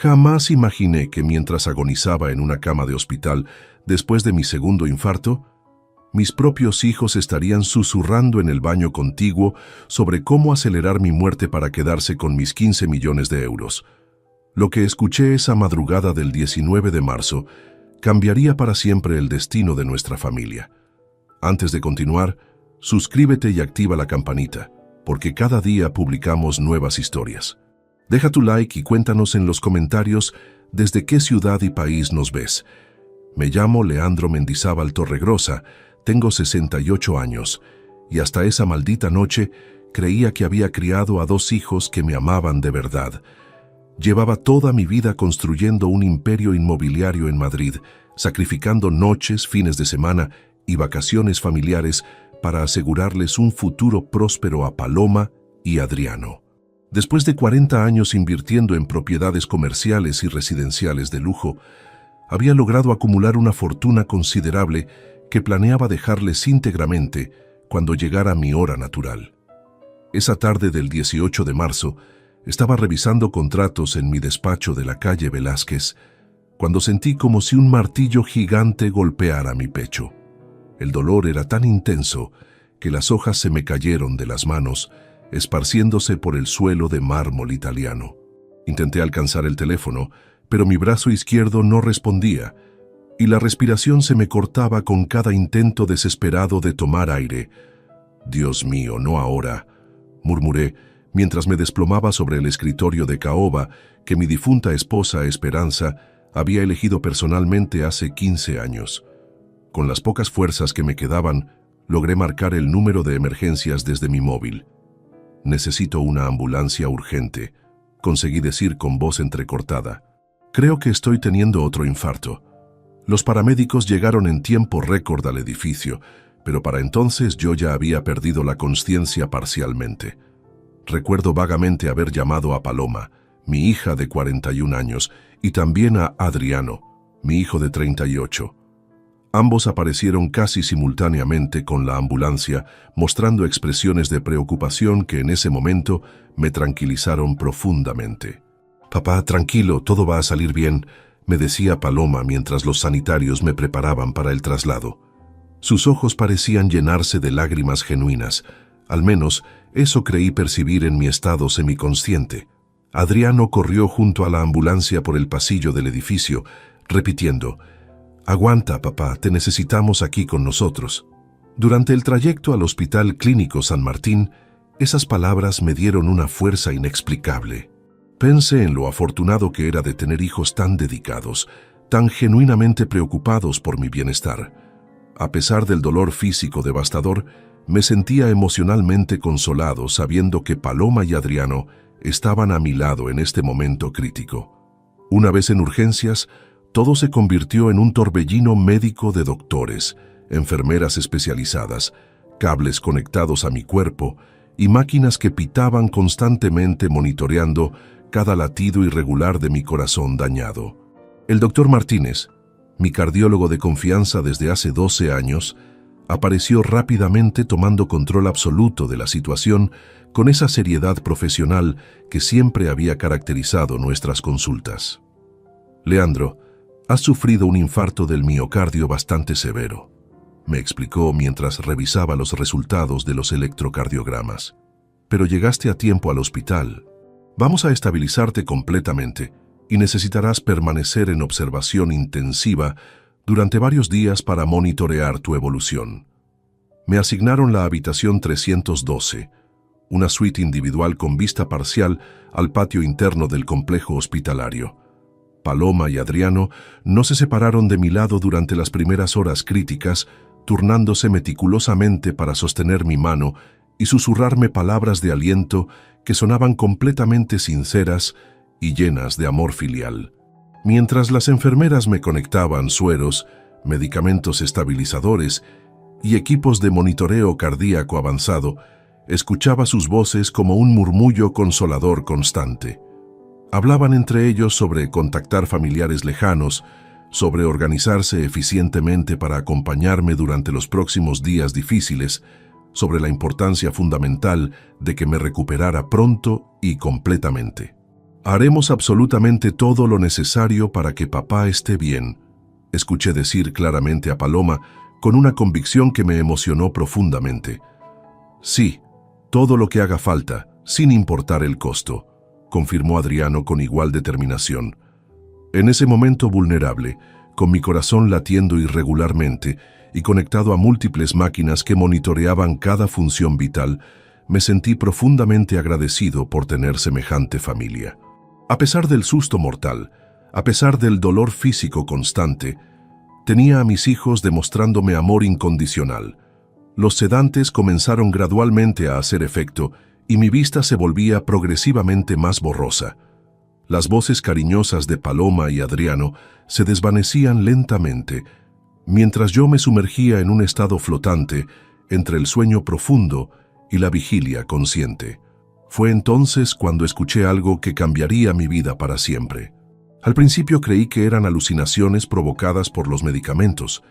Jamás imaginé que mientras agonizaba en una cama de hospital después de mi segundo infarto, mis propios hijos estarían susurrando en el baño contiguo sobre cómo acelerar mi muerte para quedarse con mis 15 millones de euros. Lo que escuché esa madrugada del 19 de marzo cambiaría para siempre el destino de nuestra familia. Antes de continuar, suscríbete y activa la campanita, porque cada día publicamos nuevas historias. Deja tu like y cuéntanos en los comentarios desde qué ciudad y país nos ves. Me llamo Leandro Mendizábal Torregrosa, tengo 68 años, y hasta esa maldita noche creía que había criado a 2 hijos que me amaban de verdad. Llevaba toda mi vida construyendo un imperio inmobiliario en Madrid, sacrificando noches, fines de semana y vacaciones familiares para asegurarles un futuro próspero a Paloma y Adriano. Después de 40 años invirtiendo en propiedades comerciales y residenciales de lujo, había logrado acumular una fortuna considerable que planeaba dejarles íntegramente cuando llegara mi hora natural. Esa tarde del 18 de marzo, estaba revisando contratos en mi despacho de la calle Velázquez, cuando sentí como si un martillo gigante golpeara mi pecho. El dolor era tan intenso que las hojas se me cayeron de las manos, esparciéndose por el suelo de mármol italiano. Intenté alcanzar el teléfono, pero mi brazo izquierdo no respondía, y la respiración se me cortaba con cada intento desesperado de tomar aire. «Dios mío, no ahora», murmuré, mientras me desplomaba sobre el escritorio de caoba que mi difunta esposa Esperanza había elegido personalmente hace 15 años. Con las pocas fuerzas que me quedaban, logré marcar el número de emergencias desde mi móvil. «Necesito una ambulancia urgente», conseguí decir con voz entrecortada. «Creo que estoy teniendo otro infarto». Los paramédicos llegaron en tiempo récord al edificio, pero para entonces yo ya había perdido la conciencia parcialmente. Recuerdo vagamente haber llamado a Paloma, mi hija de 41 años, y también a Adriano, mi hijo de 38. Ambos aparecieron casi simultáneamente con la ambulancia, mostrando expresiones de preocupación que en ese momento me tranquilizaron profundamente. «Papá, tranquilo, todo va a salir bien», me decía Paloma mientras los sanitarios me preparaban para el traslado. Sus ojos parecían llenarse de lágrimas genuinas. Al menos, eso creí percibir en mi estado semiconsciente. Adriano corrió junto a la ambulancia por el pasillo del edificio, repitiendo: «Aguanta, papá, te necesitamos aquí con nosotros». Durante el trayecto al Hospital Clínico San Martín, esas palabras me dieron una fuerza inexplicable. Pensé en lo afortunado que era de tener hijos tan dedicados, tan genuinamente preocupados por mi bienestar. A pesar del dolor físico devastador, me sentía emocionalmente consolado sabiendo que Paloma y Adriano estaban a mi lado en este momento crítico. Una vez en urgencias, todo se convirtió en un torbellino médico de doctores, enfermeras especializadas, cables conectados a mi cuerpo y máquinas que pitaban constantemente monitoreando cada latido irregular de mi corazón dañado. El doctor Martínez, mi cardiólogo de confianza desde hace 12 años, apareció rápidamente tomando control absoluto de la situación con esa seriedad profesional que siempre había caracterizado nuestras consultas. «Leandro, has sufrido un infarto del miocardio bastante severo», me explicó mientras revisaba los resultados de los electrocardiogramas. «Pero llegaste a tiempo al hospital. Vamos a estabilizarte completamente y necesitarás permanecer en observación intensiva durante varios días para monitorear tu evolución». Me asignaron la habitación 312, una suite individual con vista parcial al patio interno del complejo hospitalario. Paloma y Adriano no se separaron de mi lado durante las primeras horas críticas, turnándose meticulosamente para sostener mi mano y susurrarme palabras de aliento que sonaban completamente sinceras y llenas de amor filial. Mientras las enfermeras me conectaban sueros, medicamentos estabilizadores y equipos de monitoreo cardíaco avanzado, escuchaba sus voces como un murmullo consolador constante. Hablaban entre ellos sobre contactar familiares lejanos, sobre organizarse eficientemente para acompañarme durante los próximos días difíciles, sobre la importancia fundamental de que me recuperara pronto y completamente. Haremos absolutamente todo lo necesario para que papá esté bien, escuché decir claramente a Paloma con una convicción que me emocionó profundamente. Sí, todo lo que haga falta, sin importar el costo, confirmó Adriano con igual determinación. En ese momento vulnerable, con mi corazón latiendo irregularmente y conectado a múltiples máquinas que monitoreaban cada función vital, me sentí profundamente agradecido por tener semejante familia. A pesar del susto mortal, a pesar del dolor físico constante, tenía a mis hijos demostrándome amor incondicional. Los sedantes comenzaron gradualmente a hacer efecto y mi vista se volvía progresivamente más borrosa. Las voces cariñosas de Paloma y Adriano se desvanecían lentamente, mientras yo me sumergía en un estado flotante entre el sueño profundo y la vigilia consciente. Fue entonces cuando escuché algo que cambiaría mi vida para siempre. Al principio creí que eran alucinaciones provocadas por los medicamentos,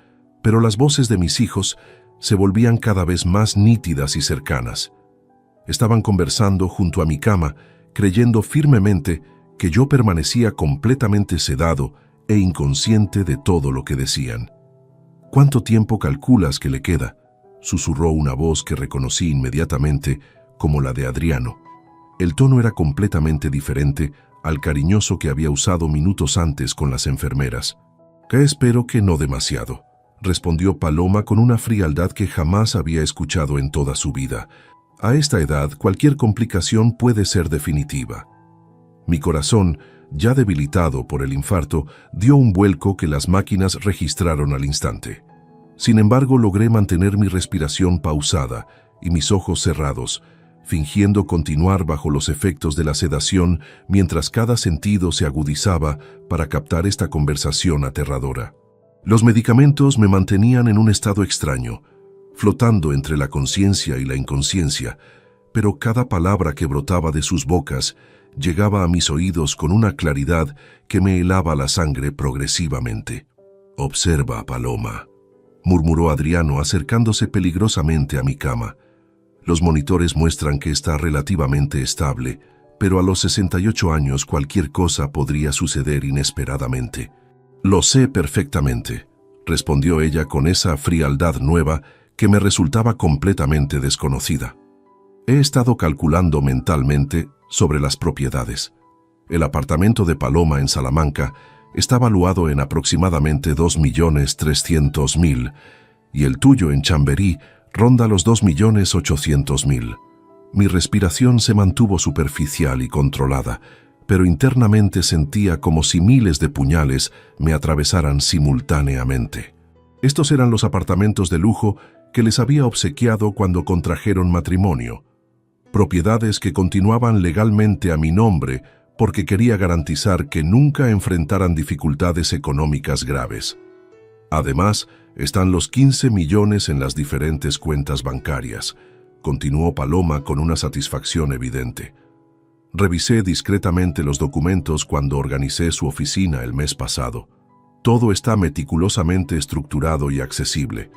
pero las voces de mis hijos se volvían cada vez más nítidas y cercanas. Estaban conversando junto a mi cama, creyendo firmemente que yo permanecía completamente sedado e inconsciente de todo lo que decían. «¿Cuánto tiempo calculas que le queda?», susurró una voz que reconocí inmediatamente como la de Adriano. El tono era completamente diferente al cariñoso que había usado minutos antes con las enfermeras. «Que espero que no demasiado», respondió Paloma con una frialdad que jamás había escuchado en toda su vida. «A esta edad, cualquier complicación puede ser definitiva». Mi corazón, ya debilitado por el infarto, dio un vuelco que las máquinas registraron al instante. Sin embargo, logré mantener mi respiración pausada y mis ojos cerrados, fingiendo continuar bajo los efectos de la sedación mientras cada sentido se agudizaba para captar esta conversación aterradora. Los medicamentos me mantenían en un estado extraño, flotando entre la conciencia y la inconsciencia, pero cada palabra que brotaba de sus bocas llegaba a mis oídos con una claridad que me helaba la sangre progresivamente. «Observa, Paloma», murmuró Adriano acercándose peligrosamente a mi cama. «Los monitores muestran que está relativamente estable, pero a los 68 años cualquier cosa podría suceder inesperadamente». «Lo sé perfectamente», respondió ella con esa frialdad nueva que me resultaba completamente desconocida. He estado calculando mentalmente sobre las propiedades. El apartamento de Paloma en Salamanca está valuado en aproximadamente 2.300.000 y el tuyo en Chamberí ronda los 2.800.000. Mi respiración se mantuvo superficial y controlada, pero internamente sentía como si miles de puñales me atravesaran simultáneamente. Estos eran los apartamentos de lujo que les había obsequiado cuando contrajeron matrimonio. Propiedades que continuaban legalmente a mi nombre porque quería garantizar que nunca enfrentaran dificultades económicas graves. Además, están los 15 millones en las diferentes cuentas bancarias, continuó Paloma con una satisfacción evidente. Revisé discretamente los documentos cuando organicé su oficina el mes pasado. Todo está meticulosamente estructurado y accesible.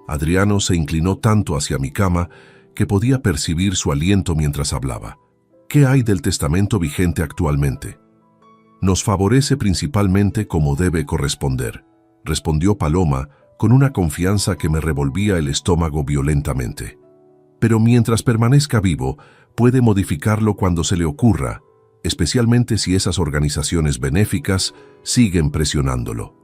Adriano se inclinó tanto hacia mi cama que podía percibir su aliento mientras hablaba. ¿Qué hay del testamento vigente actualmente? Nos favorece principalmente como debe corresponder, respondió Paloma con una confianza que me revolvía el estómago violentamente. Pero mientras permanezca vivo, puede modificarlo cuando se le ocurra, especialmente si esas organizaciones benéficas siguen presionándolo.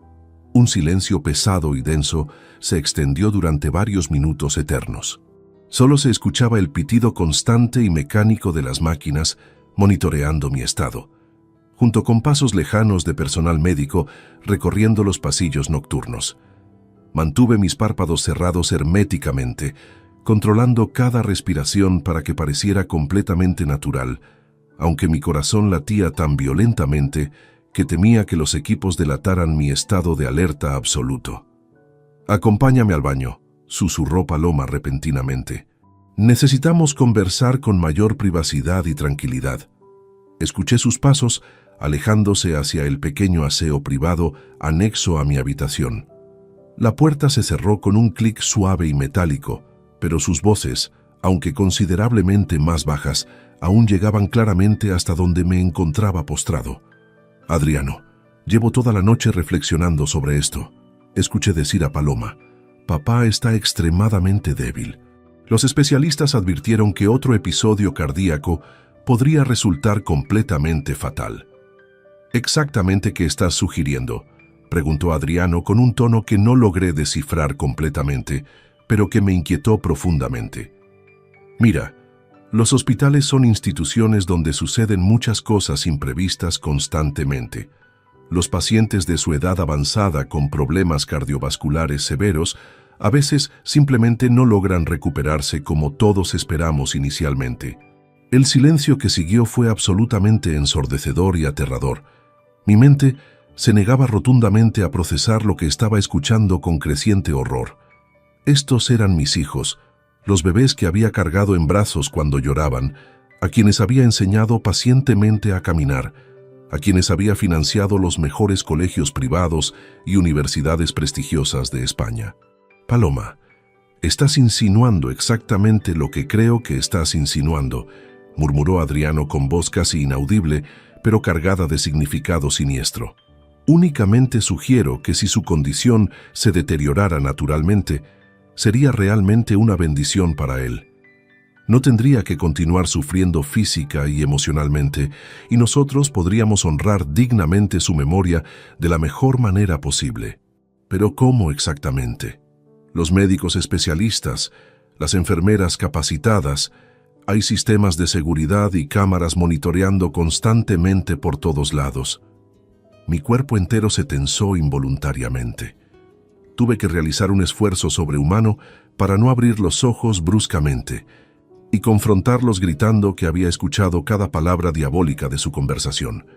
Un silencio pesado y denso se extendió durante varios minutos eternos. Solo se escuchaba el pitido constante y mecánico de las máquinas monitoreando mi estado, junto con pasos lejanos de personal médico recorriendo los pasillos nocturnos. Mantuve mis párpados cerrados herméticamente, controlando cada respiración para que pareciera completamente natural, aunque mi corazón latía tan violentamente que temía que los equipos delataran mi estado de alerta absoluto. «Acompáñame al baño», susurró Paloma repentinamente. «Necesitamos conversar con mayor privacidad y tranquilidad». Escuché sus pasos alejándose hacia el pequeño aseo privado anexo a mi habitación. La puerta se cerró con un clic suave y metálico, pero sus voces, aunque considerablemente más bajas, aún llegaban claramente hasta donde me encontraba postrado. Adriano, llevo toda la noche reflexionando sobre esto. Escuché decir a Paloma, papá está extremadamente débil. Los especialistas advirtieron que otro episodio cardíaco podría resultar completamente fatal. ¿Exactamente qué estás sugiriendo?, preguntó Adriano con un tono que no logré descifrar completamente, pero que me inquietó profundamente. Mira, los hospitales son instituciones donde suceden muchas cosas imprevistas constantemente. Los pacientes de su edad avanzada con problemas cardiovasculares severos a veces simplemente no logran recuperarse como todos esperamos inicialmente. El silencio que siguió fue absolutamente ensordecedor y aterrador. Mi mente se negaba rotundamente a procesar lo que estaba escuchando con creciente horror. Estos eran mis hijos, los bebés que había cargado en brazos cuando lloraban, a quienes había enseñado pacientemente a caminar, a quienes había financiado los mejores colegios privados y universidades prestigiosas de España. Paloma, estás insinuando exactamente lo que creo que estás insinuando, murmuró Adriano con voz casi inaudible, pero cargada de significado siniestro. Únicamente sugiero que si su condición se deteriorara naturalmente, sería realmente una bendición para él. No tendría que continuar sufriendo física y emocionalmente, y nosotros podríamos honrar dignamente su memoria de la mejor manera posible. Pero ¿cómo exactamente? Los médicos especialistas, las enfermeras capacitadas, hay sistemas de seguridad y cámaras monitoreando constantemente por todos lados. Mi cuerpo entero se tensó involuntariamente. Tuve que realizar un esfuerzo sobrehumano para no abrir los ojos bruscamente y confrontarlos gritando que había escuchado cada palabra diabólica de su conversación.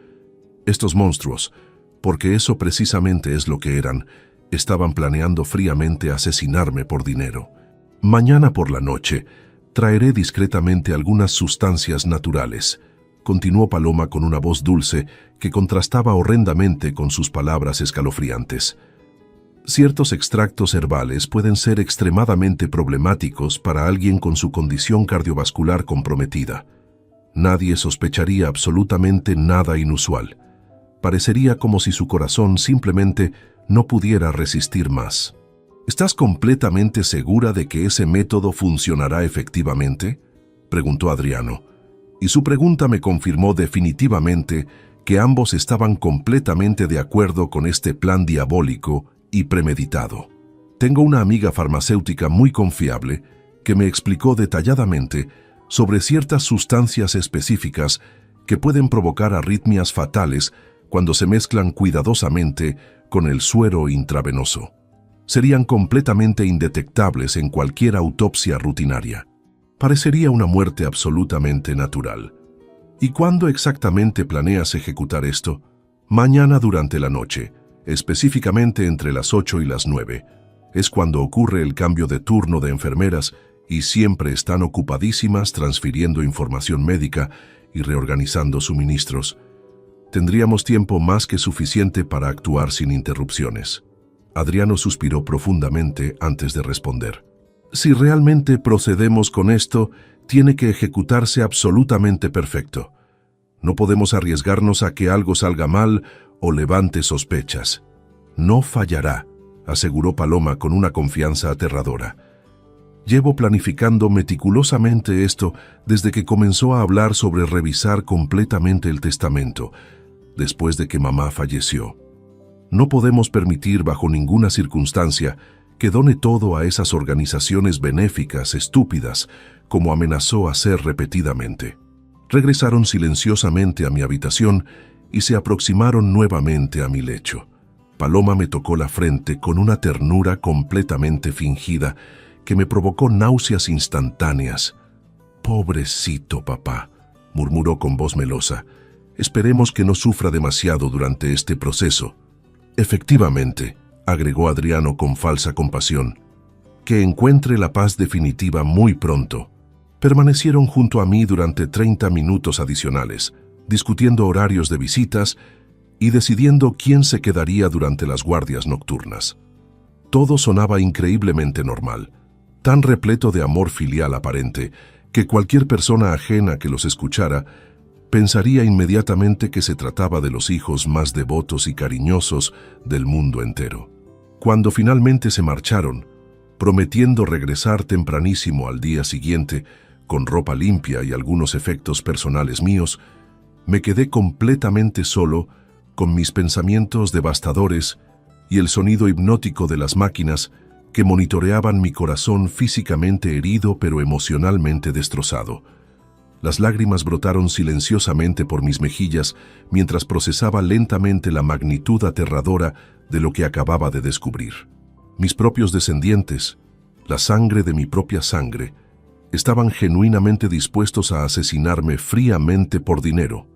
Estos monstruos, porque eso precisamente es lo que eran, estaban planeando fríamente asesinarme por dinero. Mañana por la noche traeré discretamente algunas sustancias naturales, continuó Paloma con una voz dulce que contrastaba horrendamente con sus palabras escalofriantes. Ciertos extractos herbales pueden ser extremadamente problemáticos para alguien con su condición cardiovascular comprometida. Nadie sospecharía absolutamente nada inusual. Parecería como si su corazón simplemente no pudiera resistir más. ¿Estás completamente segura de que ese método funcionará efectivamente?, preguntó Adriano, y su pregunta me confirmó definitivamente que ambos estaban completamente de acuerdo con este plan diabólico y premeditado. Tengo una amiga farmacéutica muy confiable que me explicó detalladamente sobre ciertas sustancias específicas que pueden provocar arritmias fatales cuando se mezclan cuidadosamente con el suero intravenoso. Serían completamente indetectables en cualquier autopsia rutinaria. Parecería una muerte absolutamente natural. ¿Y cuándo exactamente planeas ejecutar esto? Mañana durante la noche, específicamente entre las 8 y las 9. Es cuando ocurre el cambio de turno de enfermeras y siempre están ocupadísimas transfiriendo información médica y reorganizando suministros. Tendríamos tiempo más que suficiente para actuar sin interrupciones. Adriano suspiró profundamente antes de responder. Si realmente procedemos con esto, tiene que ejecutarse absolutamente perfecto. No podemos arriesgarnos a que algo salga mal o levante sospechas. No fallará, aseguró Paloma con una confianza aterradora. Llevo planificando meticulosamente esto desde que comenzó a hablar sobre revisar completamente el testamento, después de que mamá falleció. No podemos permitir bajo ninguna circunstancia que done todo a esas organizaciones benéficas estúpidas, como amenazó hacer repetidamente. Regresaron silenciosamente a mi habitación y se aproximaron nuevamente a mi lecho. Paloma me tocó la frente con una ternura completamente fingida que me provocó náuseas instantáneas. «Pobrecito papá», murmuró con voz melosa. «Esperemos que no sufra demasiado durante este proceso». «Efectivamente», agregó Adriano con falsa compasión, «que encuentre la paz definitiva muy pronto». Permanecieron junto a mí durante 30 minutos adicionales, discutiendo horarios de visitas y decidiendo quién se quedaría durante las guardias nocturnas. Todo sonaba increíblemente normal, tan repleto de amor filial aparente que cualquier persona ajena que los escuchara pensaría inmediatamente que se trataba de los hijos más devotos y cariñosos del mundo entero. Cuando finalmente se marcharon, prometiendo regresar tempranísimo al día siguiente, con ropa limpia y algunos efectos personales míos, me quedé completamente solo con mis pensamientos devastadores y el sonido hipnótico de las máquinas que monitoreaban mi corazón físicamente herido pero emocionalmente destrozado. Las lágrimas brotaron silenciosamente por mis mejillas mientras procesaba lentamente la magnitud aterradora de lo que acababa de descubrir. Mis propios descendientes, la sangre de mi propia sangre, estaban genuinamente dispuestos a asesinarme fríamente por dinero.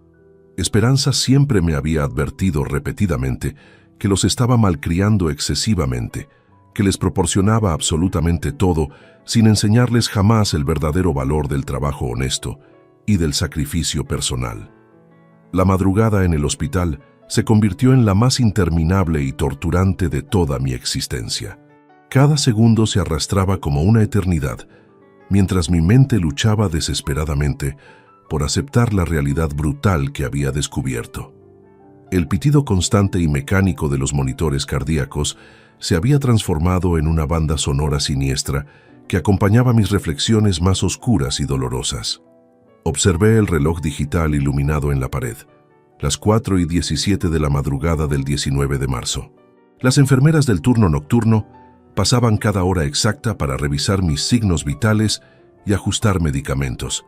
Esperanza siempre me había advertido repetidamente que los estaba malcriando excesivamente, que les proporcionaba absolutamente todo sin enseñarles jamás el verdadero valor del trabajo honesto y del sacrificio personal. La madrugada en el hospital se convirtió en la más interminable y torturante de toda mi existencia. Cada segundo se arrastraba como una eternidad, mientras mi mente luchaba desesperadamente por aceptar la realidad brutal que había descubierto. El pitido constante y mecánico de los monitores cardíacos se había transformado en una banda sonora siniestra que acompañaba mis reflexiones más oscuras y dolorosas. Observé el reloj digital iluminado en la pared, las 4:17 de la madrugada del 19 de marzo. Las enfermeras del turno nocturno pasaban cada hora exacta para revisar mis signos vitales y ajustar medicamentos.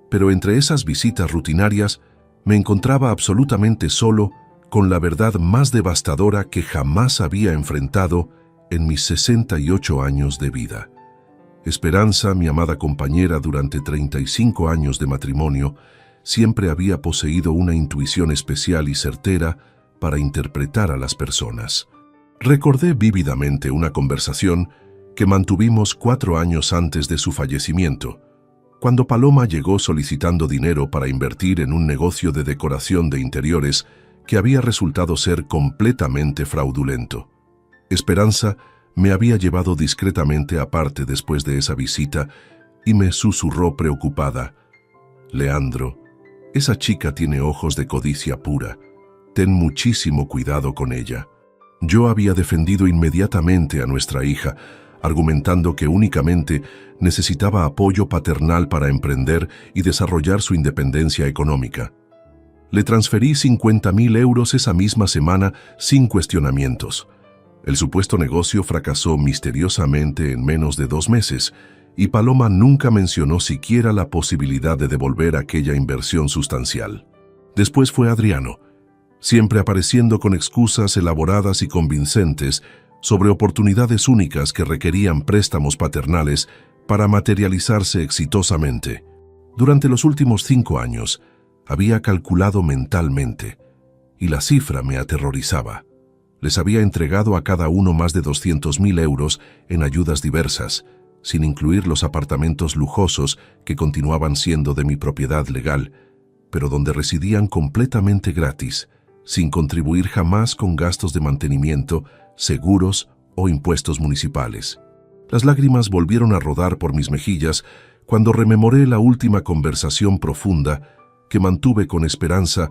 Pero entre esas visitas rutinarias me encontraba absolutamente solo con la verdad más devastadora que jamás había enfrentado en mis 68 años de vida. Esperanza, mi amada compañera durante 35 años de matrimonio, siempre había poseído una intuición especial y certera para interpretar a las personas. Recordé vívidamente una conversación que mantuvimos 4 años antes de su fallecimiento, cuando Paloma llegó solicitando dinero para invertir en un negocio de decoración de interiores que había resultado ser completamente fraudulento. Esperanza me había llevado discretamente aparte después de esa visita y me susurró preocupada: «Leandro, esa chica tiene ojos de codicia pura. Ten muchísimo cuidado con ella». Yo había defendido inmediatamente a nuestra hija, argumentando que únicamente necesitaba apoyo paternal para emprender y desarrollar su independencia económica. Le transferí 50.000 euros esa misma semana sin cuestionamientos. El supuesto negocio fracasó misteriosamente en menos de 2 meses y Paloma nunca mencionó siquiera la posibilidad de devolver aquella inversión sustancial. Después fue Adriano, siempre apareciendo con excusas elaboradas y convincentes sobre oportunidades únicas que requerían préstamos paternales para materializarse exitosamente. Durante los últimos 5 años, había calculado mentalmente, y la cifra me aterrorizaba. Les había entregado a cada uno más de 200.000 euros en ayudas diversas, sin incluir los apartamentos lujosos que continuaban siendo de mi propiedad legal, pero donde residían completamente gratis, sin contribuir jamás con gastos de mantenimiento, seguros o impuestos municipales. Las lágrimas volvieron a rodar por mis mejillas cuando rememoré la última conversación profunda que mantuve con Esperanza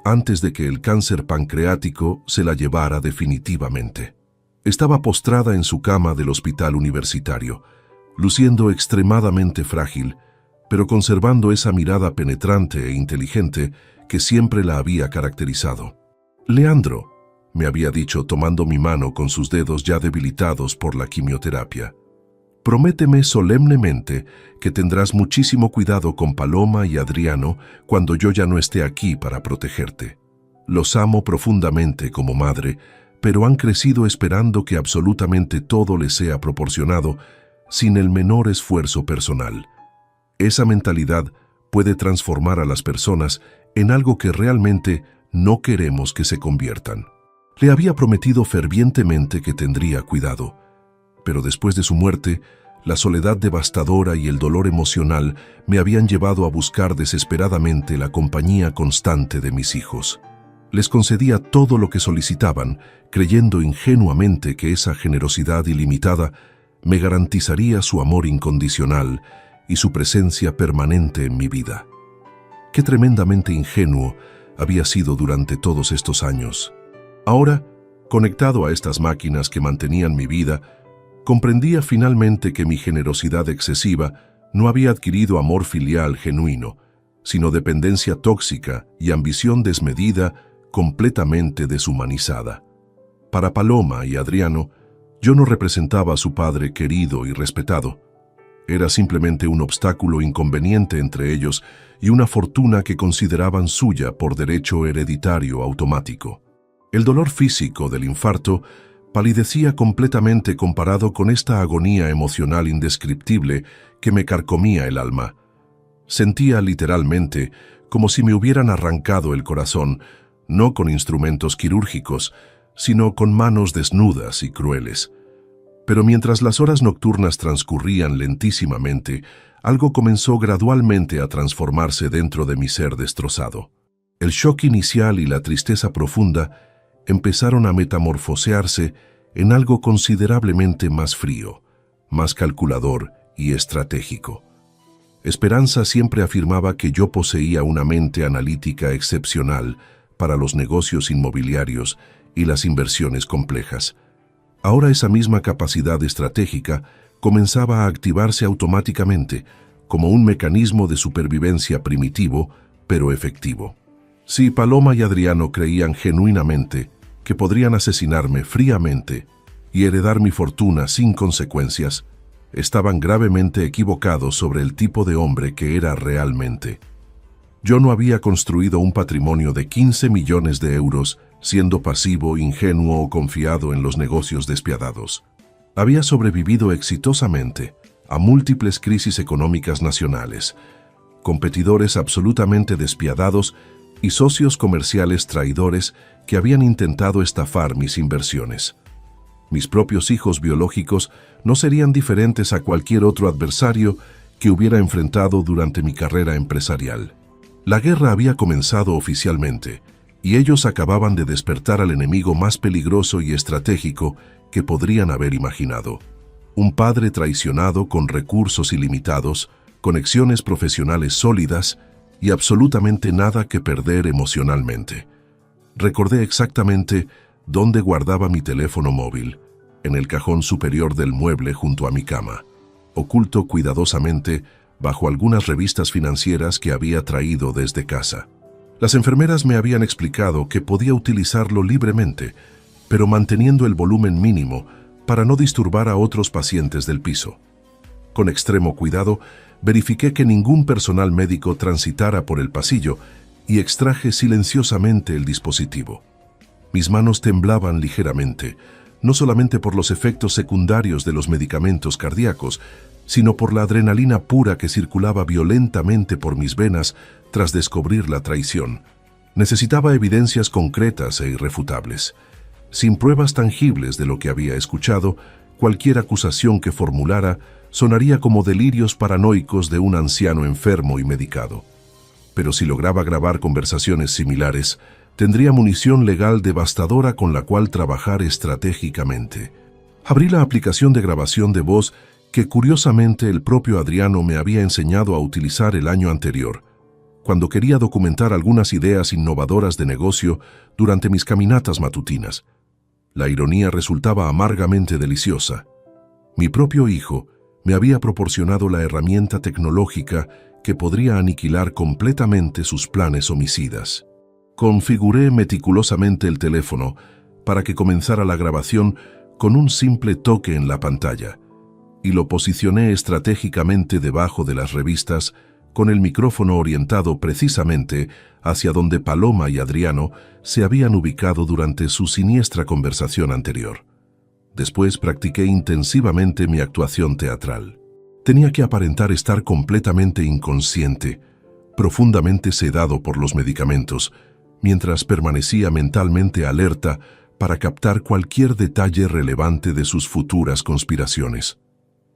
antes de que el cáncer pancreático se la llevara definitivamente. Estaba postrada en su cama del hospital universitario, luciendo extremadamente frágil, pero conservando esa mirada penetrante e inteligente que siempre la había caracterizado. «Leandro», me había dicho tomando mi mano con sus dedos ya debilitados por la quimioterapia, «prométeme solemnemente que tendrás muchísimo cuidado con Paloma y Adriano cuando yo ya no esté aquí para protegerte. Los amo profundamente como madre, pero han crecido esperando que absolutamente todo les sea proporcionado sin el menor esfuerzo personal. Esa mentalidad puede transformar a las personas en algo que realmente no queremos que se conviertan». Le había prometido fervientemente que tendría cuidado, pero después de su muerte, la soledad devastadora y el dolor emocional me habían llevado a buscar desesperadamente la compañía constante de mis hijos. Les concedía todo lo que solicitaban, creyendo ingenuamente que esa generosidad ilimitada me garantizaría su amor incondicional y su presencia permanente en mi vida. Qué tremendamente ingenuo había sido durante todos estos años. Ahora, conectado a estas máquinas que mantenían mi vida, comprendía finalmente que mi generosidad excesiva no había adquirido amor filial genuino, sino dependencia tóxica y ambición desmedida completamente deshumanizada. Para Paloma y Adriano, yo no representaba a su padre querido y respetado. Era simplemente un obstáculo inconveniente entre ellos y una fortuna que consideraban suya por derecho hereditario automático. El dolor físico del infarto palidecía completamente comparado con esta agonía emocional indescriptible que me carcomía el alma. Sentía literalmente como si me hubieran arrancado el corazón, no con instrumentos quirúrgicos, sino con manos desnudas y crueles. Pero mientras las horas nocturnas transcurrían lentísimamente, algo comenzó gradualmente a transformarse dentro de mi ser destrozado. El shock inicial y la tristeza profunda empezaron a metamorfosearse en algo considerablemente más frío, más calculador y estratégico. Esperanza siempre afirmaba que yo poseía una mente analítica excepcional para los negocios inmobiliarios y las inversiones complejas. Ahora esa misma capacidad estratégica comenzaba a activarse automáticamente, como un mecanismo de supervivencia primitivo, pero efectivo. Si Paloma y Adriano creían genuinamente que podrían asesinarme fríamente y heredar mi fortuna sin consecuencias, estaban gravemente equivocados sobre el tipo de hombre que era realmente. Yo no había construido un patrimonio de 15 millones de euros siendo pasivo, ingenuo o confiado en los negocios despiadados. Había sobrevivido exitosamente a múltiples crisis económicas nacionales, competidores absolutamente despiadados y socios comerciales traidores que habían intentado estafar mis inversiones. Mis propios hijos biológicos no serían diferentes a cualquier otro adversario que hubiera enfrentado durante mi carrera empresarial. La guerra había comenzado oficialmente, y ellos acababan de despertar al enemigo más peligroso y estratégico que podrían haber imaginado. Un padre traicionado con recursos ilimitados, conexiones profesionales sólidas y absolutamente nada que perder emocionalmente. Recordé exactamente dónde guardaba mi teléfono móvil, en el cajón superior del mueble junto a mi cama, oculto cuidadosamente bajo algunas revistas financieras que había traído desde casa. Las enfermeras me habían explicado que podía utilizarlo libremente, pero manteniendo el volumen mínimo para no disturbar a otros pacientes del piso. Con extremo cuidado, verifiqué que ningún personal médico transitara por el pasillo y extraje silenciosamente el dispositivo. Mis manos temblaban ligeramente, no solamente por los efectos secundarios de los medicamentos cardíacos, sino por la adrenalina pura que circulaba violentamente por mis venas tras descubrir la traición. Necesitaba evidencias concretas e irrefutables. Sin pruebas tangibles de lo que había escuchado, cualquier acusación que formulara sonaría como delirios paranoicos de un anciano enfermo y medicado. Pero si lograba grabar conversaciones similares, tendría munición legal devastadora con la cual trabajar estratégicamente. Abrí la aplicación de grabación de voz que curiosamente el propio Adriano me había enseñado a utilizar el año anterior, cuando quería documentar algunas ideas innovadoras de negocio durante mis caminatas matutinas. La ironía resultaba amargamente deliciosa. Mi propio hijo me había proporcionado la herramienta tecnológica que podría aniquilar completamente sus planes homicidas. Configuré meticulosamente el teléfono para que comenzara la grabación con un simple toque en la pantalla, y lo posicioné estratégicamente debajo de las revistas con el micrófono orientado precisamente hacia donde Paloma y Adriano se habían ubicado durante su siniestra conversación anterior. Después practiqué intensivamente mi actuación teatral. Tenía que aparentar estar completamente inconsciente, profundamente sedado por los medicamentos, mientras permanecía mentalmente alerta para captar cualquier detalle relevante de sus futuras conspiraciones.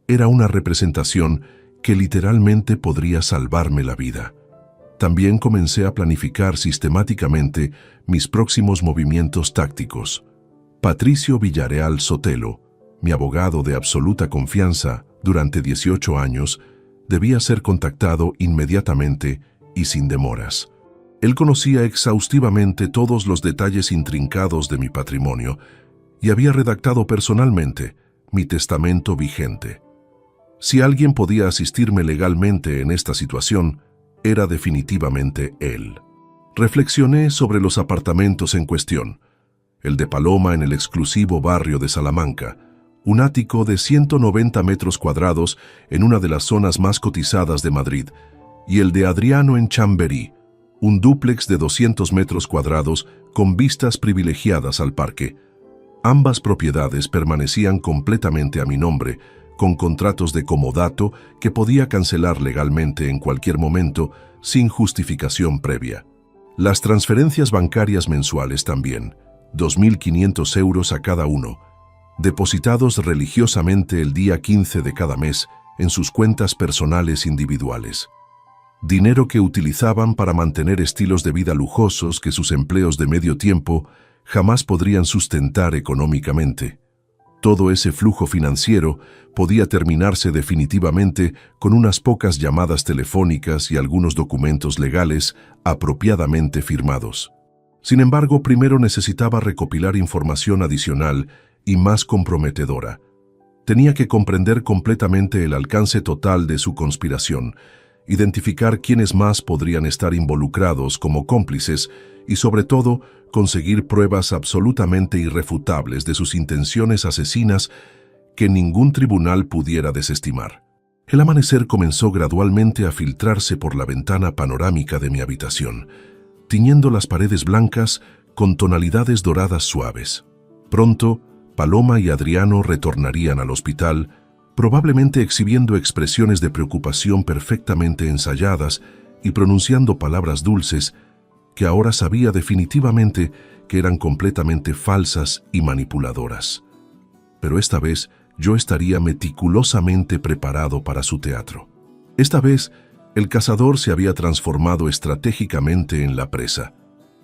Era una representación que literalmente podría salvarme la vida. También comencé a planificar sistemáticamente mis próximos movimientos tácticos. Patricio Villarreal Sotelo, mi abogado de absoluta confianza durante 18 años, Debía ser contactado inmediatamente y sin demoras. Él conocía exhaustivamente todos los detalles intrincados de mi patrimonio y había redactado personalmente mi testamento vigente. Si alguien podía asistirme legalmente en esta situación, era definitivamente él. Reflexioné sobre los apartamentos en cuestión. El de Paloma en el exclusivo barrio de Salamanca, un ático de 190 metros cuadrados en una de las zonas más cotizadas de Madrid, y el de Adriano en Chamberí, un dúplex de 200 metros cuadrados con vistas privilegiadas al parque. Ambas propiedades permanecían completamente a mi nombre, con contratos de comodato que podía cancelar legalmente en cualquier momento sin justificación previa. Las transferencias bancarias mensuales también, 2.500 euros a cada uno, depositados religiosamente el día 15 de cada mes en sus cuentas personales individuales. Dinero que utilizaban para mantener estilos de vida lujosos que sus empleos de medio tiempo jamás podrían sustentar económicamente. Todo ese flujo financiero podía terminarse definitivamente con unas pocas llamadas telefónicas y algunos documentos legales apropiadamente firmados. Sin embargo, primero necesitaba recopilar información adicional y más comprometedora. Tenía que comprender completamente el alcance total de su conspiración, identificar quiénes más podrían estar involucrados como cómplices y, sobre todo, conseguir pruebas absolutamente irrefutables de sus intenciones asesinas que ningún tribunal pudiera desestimar. El amanecer comenzó gradualmente a filtrarse por la ventana panorámica de mi habitación, tiñendo las paredes blancas con tonalidades doradas suaves. Pronto, Paloma y Adriano retornarían al hospital, probablemente exhibiendo expresiones de preocupación perfectamente ensayadas y pronunciando palabras dulces que ahora sabía definitivamente que eran completamente falsas y manipuladoras. Pero esta vez yo estaría meticulosamente preparado para su teatro. Esta vez, el cazador se había transformado estratégicamente en la presa,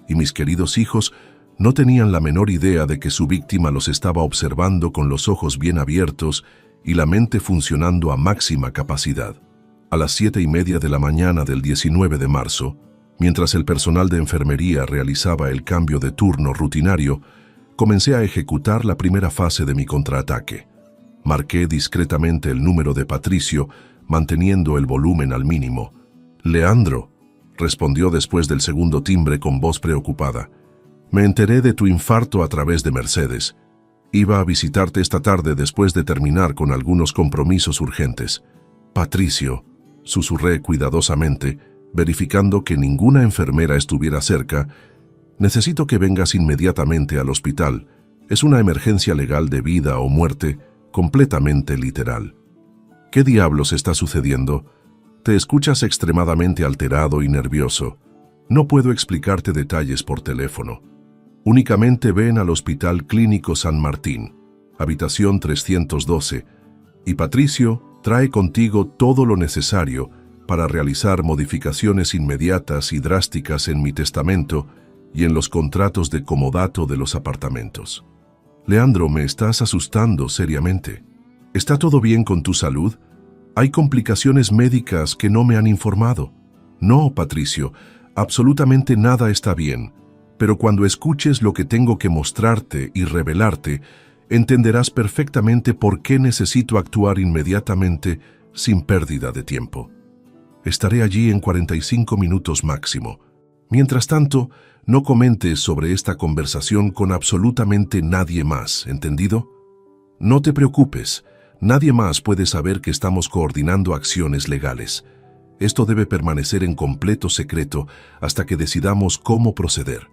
y mis queridos hijos no tenían la menor idea de que su víctima los estaba observando con los ojos bien abiertos y la mente funcionando a máxima capacidad. A las 7:30 de la mañana del 19 de marzo, mientras el personal de enfermería realizaba el cambio de turno rutinario, comencé a ejecutar la primera fase de mi contraataque. Marqué discretamente el número de Patricio, manteniendo el volumen al mínimo. «Leandro», respondió después del segundo timbre con voz preocupada. «Me enteré de tu infarto a través de Mercedes. Iba a visitarte esta tarde después de terminar con algunos compromisos urgentes». «Patricio», susurré cuidadosamente, verificando que ninguna enfermera estuviera cerca, «necesito que vengas inmediatamente al hospital. Es una emergencia legal de vida o muerte, completamente literal». «¿Qué diablos está sucediendo? Te escuchas extremadamente alterado y nervioso. No puedo explicarte detalles por teléfono. Únicamente ven al Hospital Clínico San Martín, habitación 312, y Patricio trae contigo todo lo necesario para realizar modificaciones inmediatas y drásticas en mi testamento y en los contratos de comodato de los apartamentos». «Leandro, me estás asustando seriamente. ¿Está todo bien con tu salud? Hay complicaciones médicas que no me han informado». «No, Patricio, absolutamente nada está bien, pero cuando escuches lo que tengo que mostrarte y revelarte, entenderás perfectamente por qué necesito actuar inmediatamente sin pérdida de tiempo. Estaré allí en 45 minutos máximo. Mientras tanto, no comentes sobre esta conversación con absolutamente nadie más, ¿entendido? No te preocupes, nadie más puede saber que estamos coordinando acciones legales. Esto debe permanecer en completo secreto hasta que decidamos cómo proceder».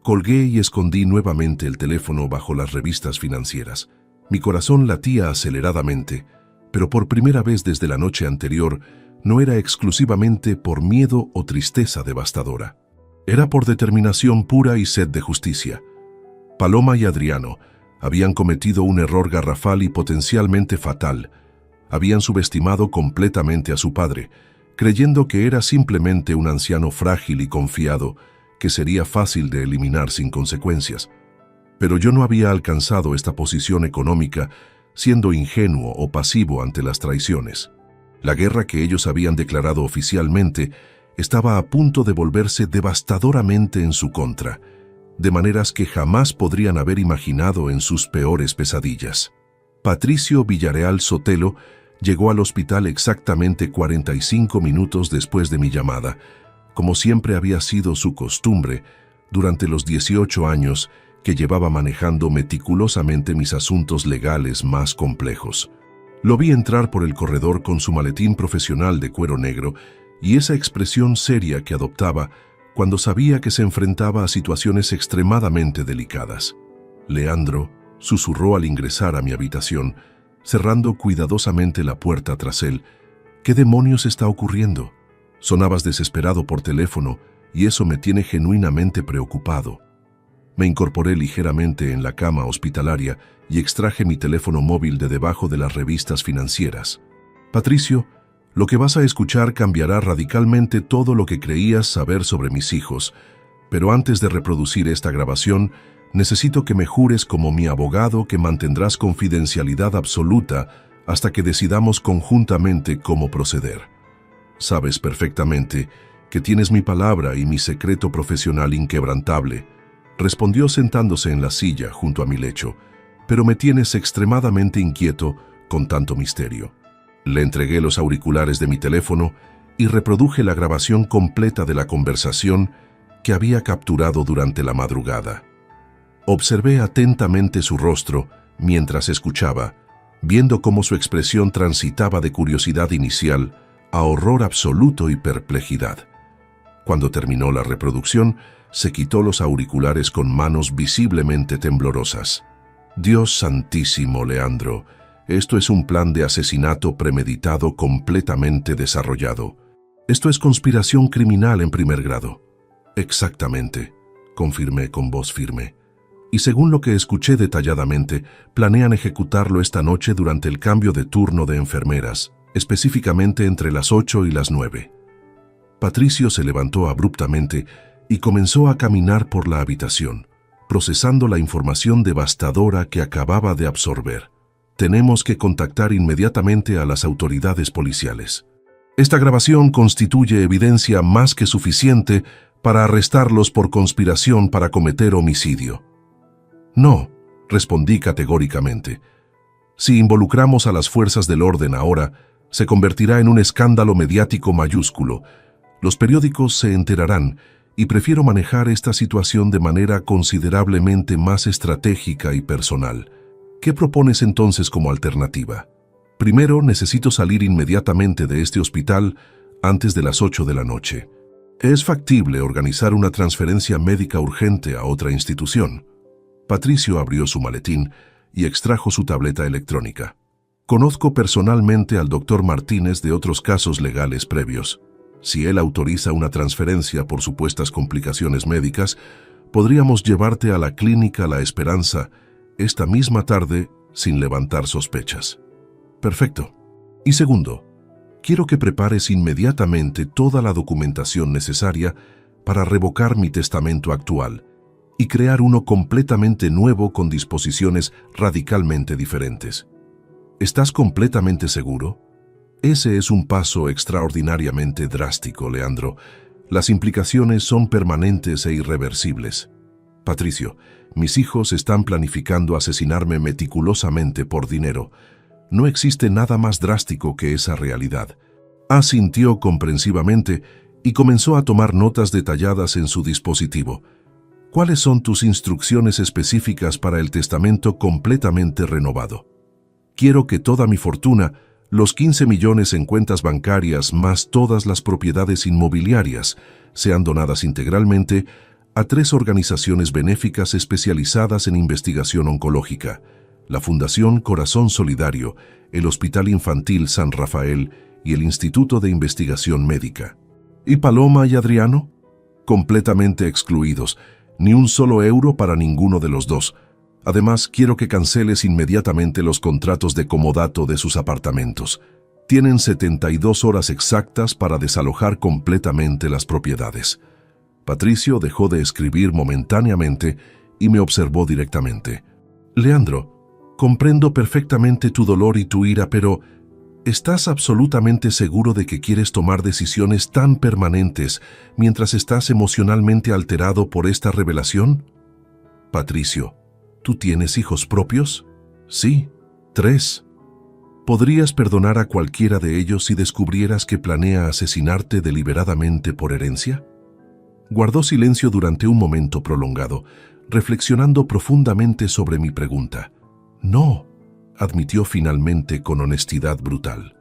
Colgué y escondí nuevamente el teléfono bajo las revistas financieras. Mi corazón latía aceleradamente, pero por primera vez desde la noche anterior no era exclusivamente por miedo o tristeza devastadora. Era por determinación pura y sed de justicia. Paloma y Adriano habían cometido un error garrafal y potencialmente fatal. Habían subestimado completamente a su padre, creyendo que era simplemente un anciano frágil y confiado, que sería fácil de eliminar sin consecuencias. Pero yo no había alcanzado esta posición económica siendo ingenuo o pasivo ante las traiciones. La guerra que ellos habían declarado oficialmente estaba a punto de volverse devastadoramente en su contra, de maneras que jamás podrían haber imaginado en sus peores pesadillas. Patricio Villarreal Sotelo llegó al hospital exactamente 45 minutos después de mi llamada, como siempre había sido su costumbre durante los 18 años que llevaba manejando meticulosamente mis asuntos legales más complejos. Lo vi entrar por el corredor con su maletín profesional de cuero negro y esa expresión seria que adoptaba cuando sabía que se enfrentaba a situaciones extremadamente delicadas. Leandro, susurró al ingresar a mi habitación, cerrando cuidadosamente la puerta tras él. ¿Qué demonios está ocurriendo? Sonabas desesperado por teléfono y eso me tiene genuinamente preocupado. Me incorporé ligeramente en la cama hospitalaria y extraje mi teléfono móvil de debajo de las revistas financieras. Patricio, lo que vas a escuchar cambiará radicalmente todo lo que creías saber sobre mis hijos, pero antes de reproducir esta grabación, necesito que me jures como mi abogado que mantendrás confidencialidad absoluta hasta que decidamos conjuntamente cómo proceder. Sabes perfectamente que tienes mi palabra y mi secreto profesional inquebrantable, respondió sentándose en la silla junto a mi lecho, pero me tienes extremadamente inquieto con tanto misterio. Le entregué los auriculares de mi teléfono y reproduje la grabación completa de la conversación que había capturado durante la madrugada. Observé atentamente su rostro mientras escuchaba, viendo cómo su expresión transitaba de curiosidad inicial a horror absoluto y perplejidad. Cuando terminó la reproducción, se quitó los auriculares con manos visiblemente temblorosas. Dios santísimo, Leandro, esto es un plan de asesinato premeditado completamente desarrollado. Esto es conspiración criminal en primer grado. Exactamente, confirmé con voz firme. Y según lo que escuché detalladamente, planean ejecutarlo esta noche durante el cambio de turno de enfermeras, específicamente entre las 8 y las 9. Patricio se levantó abruptamente y comenzó a caminar por la habitación, procesando la información devastadora que acababa de absorber. Tenemos que contactar inmediatamente a las autoridades policiales. Esta grabación constituye evidencia más que suficiente para arrestarlos por conspiración para cometer homicidio. No, respondí categóricamente. Si involucramos a las fuerzas del orden ahora, se convertirá en un escándalo mediático mayúsculo. Los periódicos se enterarán y prefiero manejar esta situación de manera considerablemente más estratégica y personal. ¿Qué propones entonces como alternativa? Primero, necesito salir inmediatamente de este hospital antes de las 8 de la noche. ¿Es factible organizar una transferencia médica urgente a otra institución? Patricio abrió su maletín y extrajo su tableta electrónica. Conozco personalmente al doctor Martínez de otros casos legales previos. Si él autoriza una transferencia por supuestas complicaciones médicas, podríamos llevarte a la clínica La Esperanza esta misma tarde sin levantar sospechas. Perfecto. Y segundo, quiero que prepares inmediatamente toda la documentación necesaria para revocar mi testamento actual y crear uno completamente nuevo con disposiciones radicalmente diferentes. ¿Estás completamente seguro? Ese es un paso extraordinariamente drástico, Leandro. Las implicaciones son permanentes e irreversibles. Patricio, mis hijos están planificando asesinarme meticulosamente por dinero. No existe nada más drástico que esa realidad. Asintió comprensivamente y comenzó a tomar notas detalladas en su dispositivo. ¿Cuáles son tus instrucciones específicas para el testamento completamente renovado? Quiero que toda mi fortuna, los 15 millones en cuentas bancarias más todas las propiedades inmobiliarias, sean donadas integralmente a 3 organizaciones benéficas especializadas en investigación oncológica: la Fundación Corazón Solidario, el Hospital Infantil San Rafael y el Instituto de Investigación Médica. ¿Y Paloma y Adriano? Completamente excluidos. Ni un solo euro para ninguno de los dos. Además, quiero que canceles inmediatamente los contratos de comodato de sus apartamentos. Tienen 72 horas exactas para desalojar completamente las propiedades. Patricio dejó de escribir momentáneamente y me observó directamente. Leandro, comprendo perfectamente tu dolor y tu ira, pero ¿Estás absolutamente seguro de que quieres tomar decisiones tan permanentes mientras estás emocionalmente alterado por esta revelación? Patricio, ¿tú tienes hijos propios? Sí, 3. ¿Podrías perdonar a cualquiera de ellos si descubrieras que planea asesinarte deliberadamente por herencia? Guardó silencio durante un momento prolongado, reflexionando profundamente sobre mi pregunta. No, admitió finalmente con honestidad brutal.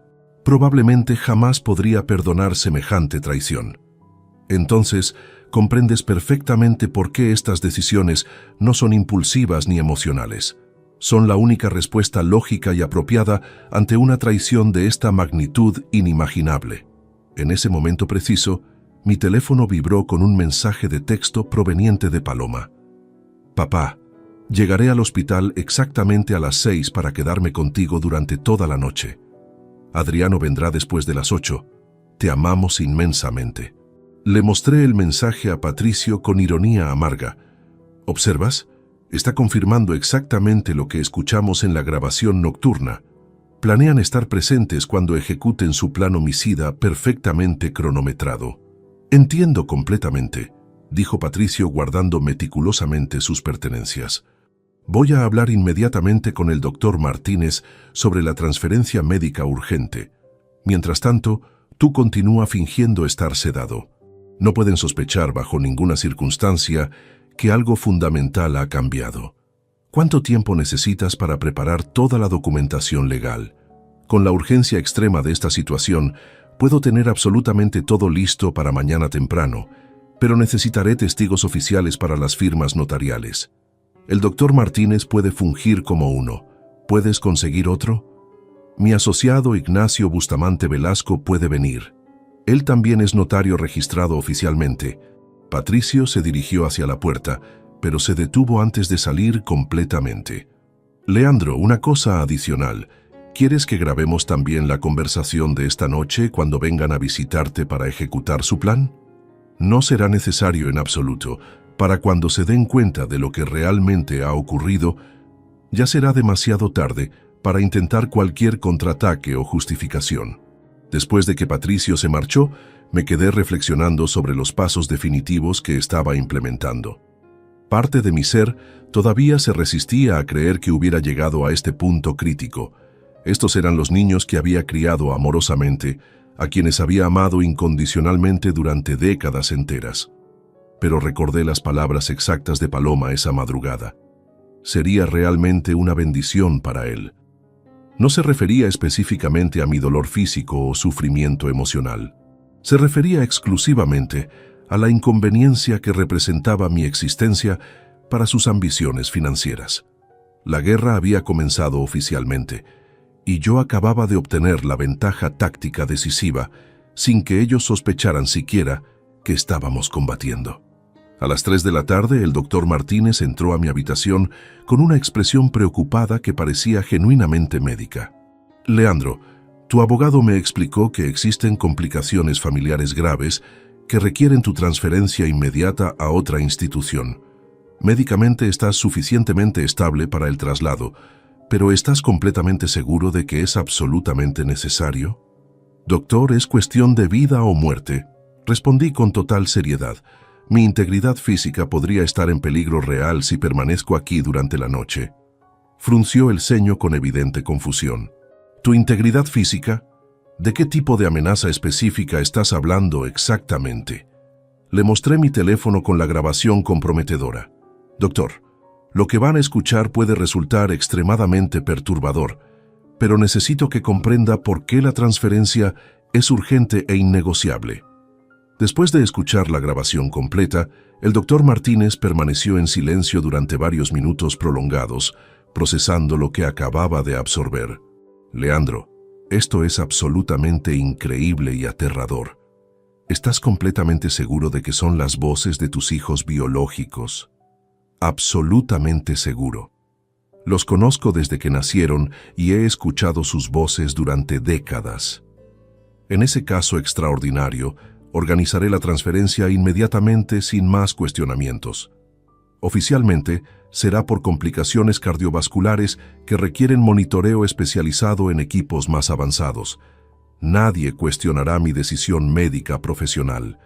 Probablemente jamás podría perdonar semejante traición. Entonces, comprendes perfectamente por qué estas decisiones no son impulsivas ni emocionales. Son la única respuesta lógica y apropiada ante una traición de esta magnitud inimaginable. En ese momento preciso, mi teléfono vibró con un mensaje de texto proveniente de Paloma. Papá, llegaré al hospital exactamente a las 6 para quedarme contigo durante toda la noche. Adriano vendrá después de las 8. Te amamos inmensamente. Le mostré el mensaje a Patricio con ironía amarga. ¿Observas? Está confirmando exactamente lo que escuchamos en la grabación nocturna. Planean estar presentes cuando ejecuten su plan homicida perfectamente cronometrado. Entiendo completamente, dijo Patricio guardando meticulosamente sus pertenencias. Voy a hablar inmediatamente con el doctor Martínez sobre la transferencia médica urgente. Mientras tanto, tú continúa fingiendo estar sedado. No pueden sospechar bajo ninguna circunstancia que algo fundamental ha cambiado. ¿Cuánto tiempo necesitas para preparar toda la documentación legal? Con la urgencia extrema de esta situación, puedo tener absolutamente todo listo para mañana temprano, pero necesitaré testigos oficiales para las firmas notariales. El doctor Martínez puede fungir como uno. ¿Puedes conseguir otro? Mi asociado Ignacio Bustamante Velasco puede venir. Él también es notario registrado oficialmente. Patricio se dirigió hacia la puerta, pero se detuvo antes de salir completamente. Leandro, una cosa adicional. ¿Quieres que grabemos también la conversación de esta noche cuando vengan a visitarte para ejecutar su plan? No será necesario en absoluto. Para cuando se den cuenta de lo que realmente ha ocurrido, ya será demasiado tarde para intentar cualquier contraataque o justificación. Después de que Patricio se marchó, me quedé reflexionando sobre los pasos definitivos que estaba implementando. Parte de mi ser todavía se resistía a creer que hubiera llegado a este punto crítico. Estos eran los niños que había criado amorosamente, a quienes había amado incondicionalmente durante décadas enteras. Pero recordé las palabras exactas de Paloma esa madrugada. Sería realmente una bendición para él. No se refería específicamente a mi dolor físico o sufrimiento emocional. Se refería exclusivamente a la inconveniencia que representaba mi existencia para sus ambiciones financieras. La guerra había comenzado oficialmente, y yo acababa de obtener la ventaja táctica decisiva sin que ellos sospecharan siquiera que estábamos combatiendo. A las 3 de la tarde, el doctor Martínez entró a mi habitación con una expresión preocupada que parecía genuinamente médica. Leandro, tu abogado me explicó que existen complicaciones familiares graves que requieren tu transferencia inmediata a otra institución. Médicamente estás suficientemente estable para el traslado, pero ¿estás completamente seguro de que es absolutamente necesario? Doctor, es cuestión de vida o muerte. Respondí con total seriedad. Mi integridad física podría estar en peligro real si permanezco aquí durante la noche. Frunció el ceño con evidente confusión. ¿Tu integridad física? ¿De qué tipo de amenaza específica estás hablando exactamente? Le mostré mi teléfono con la grabación comprometedora. Doctor, lo que van a escuchar puede resultar extremadamente perturbador, pero necesito que comprenda por qué la transferencia es urgente e innegociable. Después de escuchar la grabación completa, el doctor Martínez permaneció en silencio durante varios minutos prolongados, procesando lo que acababa de absorber. Leandro, esto es absolutamente increíble y aterrador. ¿Estás completamente seguro de que son las voces de tus hijos biológicos? Absolutamente seguro. Los conozco desde que nacieron y he escuchado sus voces durante décadas. En ese caso extraordinario, organizaré la transferencia inmediatamente sin más cuestionamientos. Oficialmente, será por complicaciones cardiovasculares que requieren monitoreo especializado en equipos más avanzados. Nadie cuestionará mi decisión médica profesional.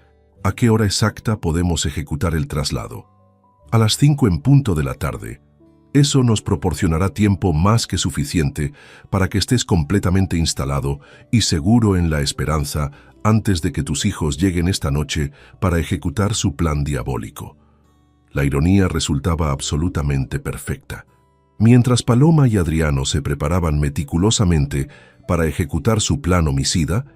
¿A qué hora exacta podemos ejecutar el traslado? A las 5 en punto de la tarde. Eso nos proporcionará tiempo más que suficiente para que estés completamente instalado y seguro en la esperanza antes de que tus hijos lleguen esta noche para ejecutar su plan diabólico. La ironía resultaba absolutamente perfecta. Mientras Paloma y Adriano se preparaban meticulosamente para ejecutar su plan homicida,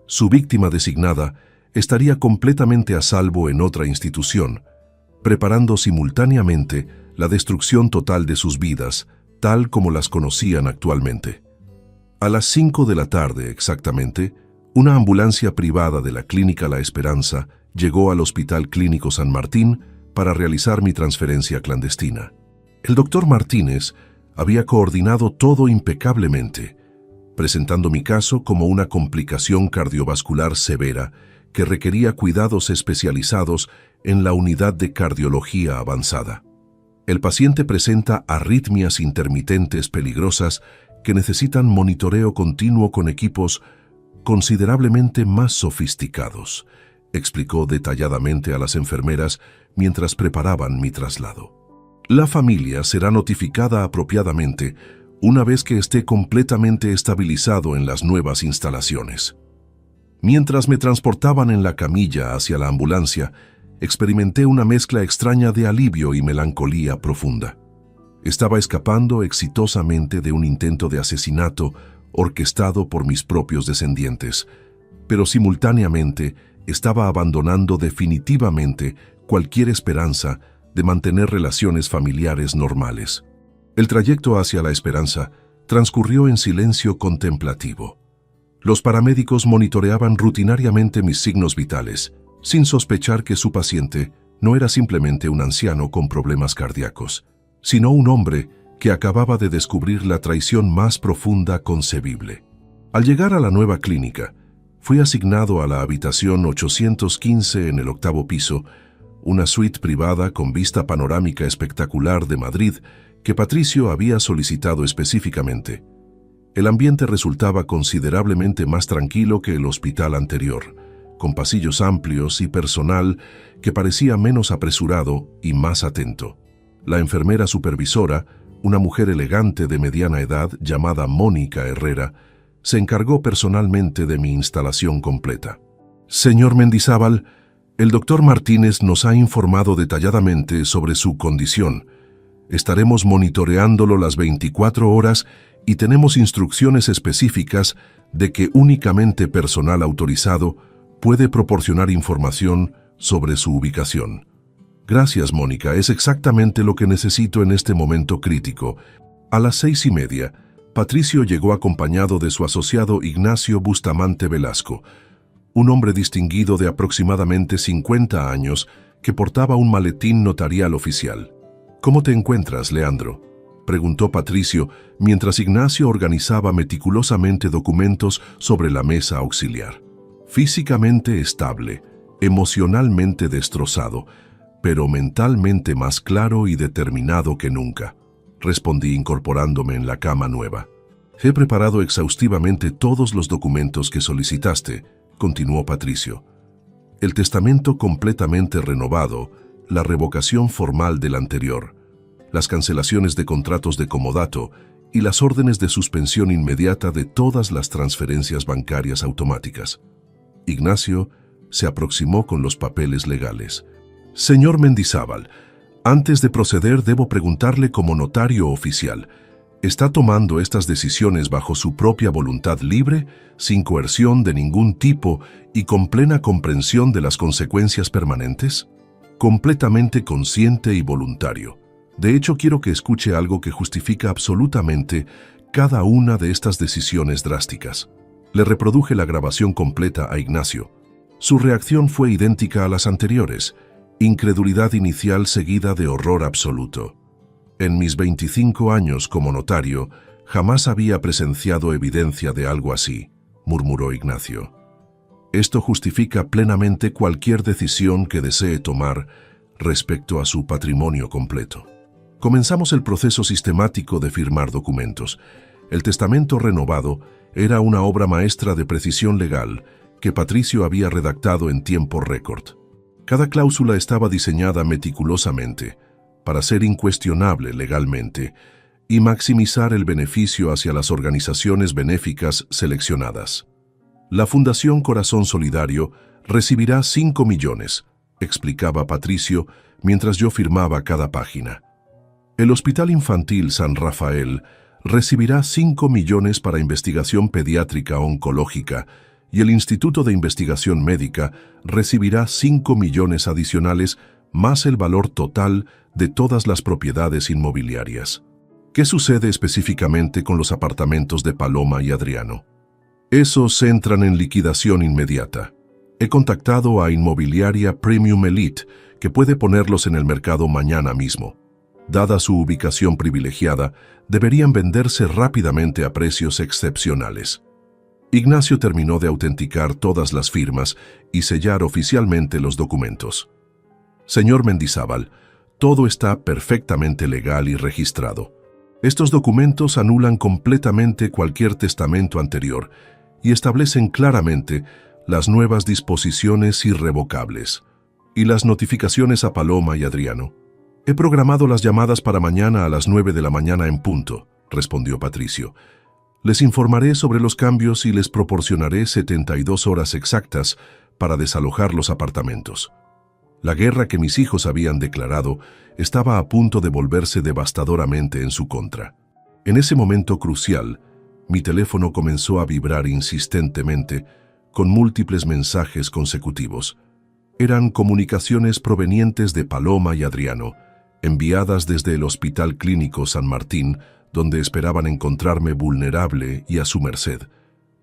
su víctima designada estaría completamente a salvo en otra institución, preparando simultáneamente la destrucción total de sus vidas, tal como las conocían actualmente. A las 5 de la tarde exactamente, una ambulancia privada de la Clínica La Esperanza llegó al Hospital Clínico San Martín para realizar mi transferencia clandestina. El doctor Martínez había coordinado todo impecablemente, presentando mi caso como una complicación cardiovascular severa que requería cuidados especializados en la unidad de cardiología avanzada. El paciente presenta arritmias intermitentes peligrosas que necesitan monitoreo continuo con equipos considerablemente más sofisticados, explicó detalladamente a las enfermeras mientras preparaban mi traslado. La familia será notificada apropiadamente una vez que esté completamente estabilizado en las nuevas instalaciones. Mientras me transportaban en la camilla hacia la ambulancia, experimenté una mezcla extraña de alivio y melancolía profunda. Estaba escapando exitosamente de un intento de asesinato orquestado por mis propios descendientes, pero simultáneamente estaba abandonando definitivamente cualquier esperanza de mantener relaciones familiares normales. El trayecto hacia la esperanza transcurrió en silencio contemplativo. Los paramédicos monitoreaban rutinariamente mis signos vitales, sin sospechar que su paciente no era simplemente un anciano con problemas cardíacos, sino un hombre que acababa de descubrir la traición más profunda concebible. Al llegar a la nueva clínica, fui asignado a la habitación 815 en el 8º piso, una suite privada con vista panorámica espectacular de Madrid que Patricio había solicitado específicamente. El ambiente resultaba considerablemente más tranquilo que el hospital anterior, con pasillos amplios y personal que parecía menos apresurado y más atento. La enfermera supervisora, una mujer elegante de mediana edad llamada Mónica Herrera, se encargó personalmente de mi instalación completa. Señor Mendizábal, el doctor Martínez nos ha informado detalladamente sobre su condición. Estaremos monitoreándolo las 24 horas y tenemos instrucciones específicas de que únicamente personal autorizado puede proporcionar información sobre su ubicación. Gracias, Mónica, es exactamente lo que necesito en este momento crítico. A las 6:30, Patricio llegó acompañado de su asociado Ignacio Bustamante Velasco, un hombre distinguido de aproximadamente 50 años que portaba un maletín notarial oficial. ¿Cómo te encuentras, Leandro?, preguntó Patricio mientras Ignacio organizaba meticulosamente documentos sobre la mesa auxiliar. Físicamente estable, emocionalmente destrozado, pero mentalmente más claro y determinado que nunca, respondí incorporándome en la cama nueva. He preparado exhaustivamente todos los documentos que solicitaste, continuó Patricio. El testamento completamente renovado, la revocación formal del anterior, las cancelaciones de contratos de comodato y las órdenes de suspensión inmediata de todas las transferencias bancarias automáticas. Ignacio se aproximó con los papeles legales. Señor Mendizábal, antes de proceder debo preguntarle como notario oficial, ¿está tomando estas decisiones bajo su propia voluntad libre, sin coerción de ningún tipo y con plena comprensión de las consecuencias permanentes? Completamente consciente y voluntario. De hecho, quiero que escuche algo que justifica absolutamente cada una de estas decisiones drásticas. Le reproduje la grabación completa a Ignacio. Su reacción fue idéntica a las anteriores, incredulidad inicial seguida de horror absoluto. En mis 25 años como notario, jamás había presenciado evidencia de algo así, murmuró Ignacio. Esto justifica plenamente cualquier decisión que desee tomar respecto a su patrimonio completo. Comenzamos el proceso sistemático de firmar documentos. El testamento renovado era una obra maestra de precisión legal que Patricio había redactado en tiempo récord. Cada cláusula estaba diseñada meticulosamente para ser incuestionable legalmente y maximizar el beneficio hacia las organizaciones benéficas seleccionadas. La Fundación Corazón Solidario recibirá 5 millones, explicaba Patricio mientras yo firmaba cada página. El Hospital Infantil San Rafael recibirá 5 millones para investigación pediátrica oncológica y el Instituto de Investigación Médica recibirá 5 millones adicionales más el valor total de todas las propiedades inmobiliarias. ¿Qué sucede específicamente con los apartamentos de Paloma y Adriano? Esos entran en liquidación inmediata. He contactado a Inmobiliaria Premium Elite, que puede ponerlos en el mercado mañana mismo. Dada su ubicación privilegiada, deberían venderse rápidamente a precios excepcionales. Ignacio terminó de autenticar todas las firmas y sellar oficialmente los documentos. Señor Mendizábal, todo está perfectamente legal y registrado. Estos documentos anulan completamente cualquier testamento anterior y establecen claramente las nuevas disposiciones irrevocables y las notificaciones a Paloma y Adriano. He programado las llamadas para mañana a las 9 de la mañana en punto, respondió Patricio. Les informaré sobre los cambios y les proporcionaré 72 horas exactas para desalojar los apartamentos. La guerra que mis hijos habían declarado estaba a punto de volverse devastadoramente en su contra. En ese momento crucial, mi teléfono comenzó a vibrar insistentemente con múltiples mensajes consecutivos. Eran comunicaciones provenientes de Paloma y Adriano, enviadas desde el Hospital Clínico San Martín, donde esperaban encontrarme vulnerable y a su merced.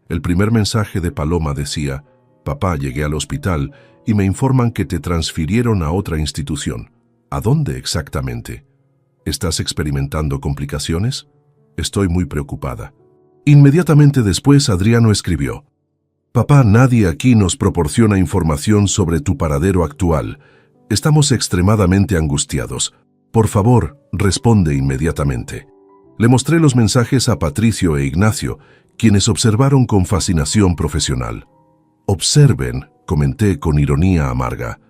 El primer mensaje de Paloma decía: «Papá, llegué al hospital y me informan que te transfirieron a otra institución. ¿A dónde exactamente? ¿Estás experimentando complicaciones? Estoy muy preocupada». Inmediatamente después Adriano escribió: «Papá, nadie aquí nos proporciona información sobre tu paradero actual. Estamos extremadamente angustiados. Por favor, responde inmediatamente». Le mostré los mensajes a Patricio e Ignacio, quienes observaron con fascinación profesional. «Observen», comenté con ironía amarga.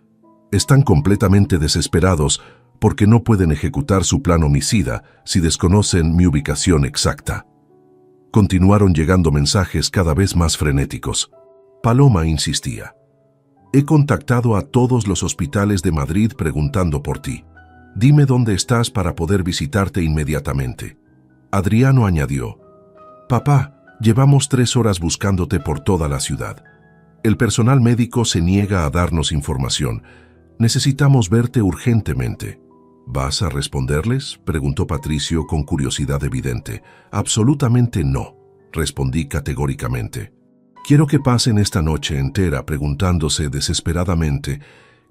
«Están completamente desesperados porque no pueden ejecutar su plan homicida si desconocen mi ubicación exacta». Continuaron llegando mensajes cada vez más frenéticos. Paloma insistía: «He contactado a todos los hospitales de Madrid preguntando por ti. Dime dónde estás para poder visitarte inmediatamente». Adriano añadió: «Papá, llevamos 3 horas buscándote por toda la ciudad. El personal médico se niega a darnos información. Necesitamos verte urgentemente». «¿Vas a responderles?», preguntó Patricio con curiosidad evidente. «Absolutamente no», respondí categóricamente. «Quiero que pasen esta noche entera preguntándose desesperadamente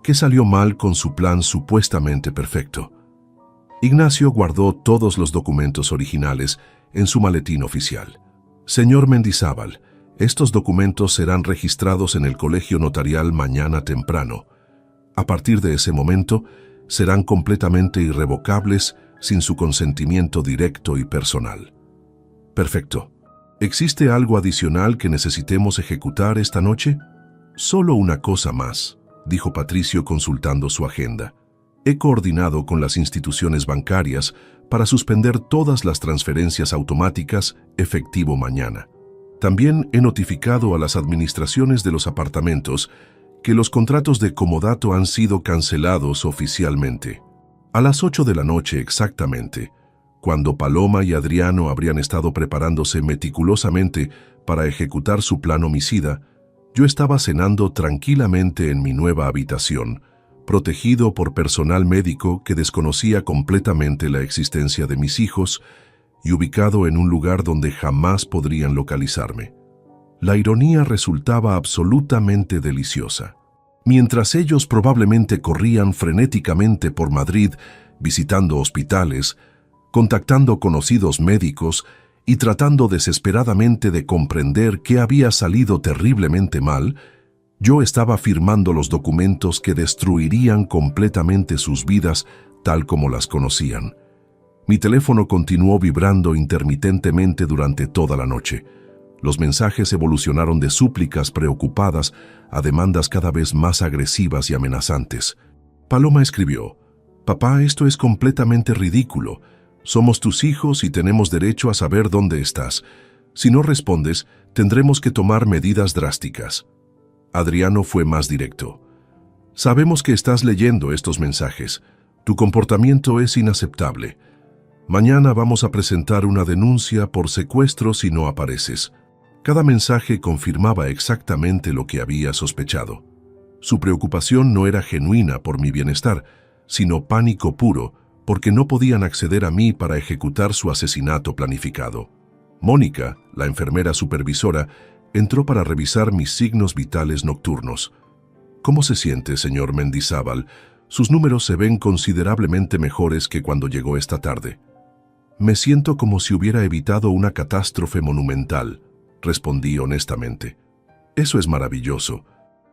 qué salió mal con su plan supuestamente perfecto». Ignacio guardó todos los documentos originales en su maletín oficial. «Señor Mendizábal, estos documentos serán registrados en el colegio notarial mañana temprano. A partir de ese momento, serán completamente irrevocables sin su consentimiento directo y personal». «Perfecto. ¿Existe algo adicional que necesitemos ejecutar esta noche?» «Solo una cosa más», dijo Patricio consultando su agenda. «He coordinado con las instituciones bancarias para suspender todas las transferencias automáticas efectivo mañana. También he notificado a las administraciones de los apartamentos que los contratos de comodato han sido cancelados oficialmente. A las 8 de la noche exactamente, cuando Paloma y Adriano habrían estado preparándose meticulosamente para ejecutar su plan homicida, yo estaba cenando tranquilamente en mi nueva habitación, protegido por personal médico que desconocía completamente la existencia de mis hijos y ubicado en un lugar donde jamás podrían localizarme. La ironía resultaba absolutamente deliciosa. Mientras ellos probablemente corrían frenéticamente por Madrid, visitando hospitales, contactando conocidos médicos y tratando desesperadamente de comprender qué había salido terriblemente mal, yo estaba firmando los documentos que destruirían completamente sus vidas tal como las conocían. Mi teléfono continuó vibrando intermitentemente durante toda la noche. Los mensajes evolucionaron de súplicas preocupadas a demandas cada vez más agresivas y amenazantes. Paloma escribió: «Papá, esto es completamente ridículo. Somos tus hijos y tenemos derecho a saber dónde estás. Si no respondes, tendremos que tomar medidas drásticas». Adriano fue más directo: «Sabemos que estás leyendo estos mensajes. Tu comportamiento es inaceptable. Mañana vamos a presentar una denuncia por secuestro si no apareces». Cada mensaje confirmaba exactamente lo que había sospechado. Su preocupación no era genuina por mi bienestar, sino pánico puro, porque no podían acceder a mí para ejecutar su asesinato planificado. Mónica, la enfermera supervisora, entró para revisar mis signos vitales nocturnos. «¿Cómo se siente, señor Mendizábal? Sus números se ven considerablemente mejores que cuando llegó esta tarde». «Me siento como si hubiera evitado una catástrofe monumental», respondí honestamente. «Eso es maravilloso.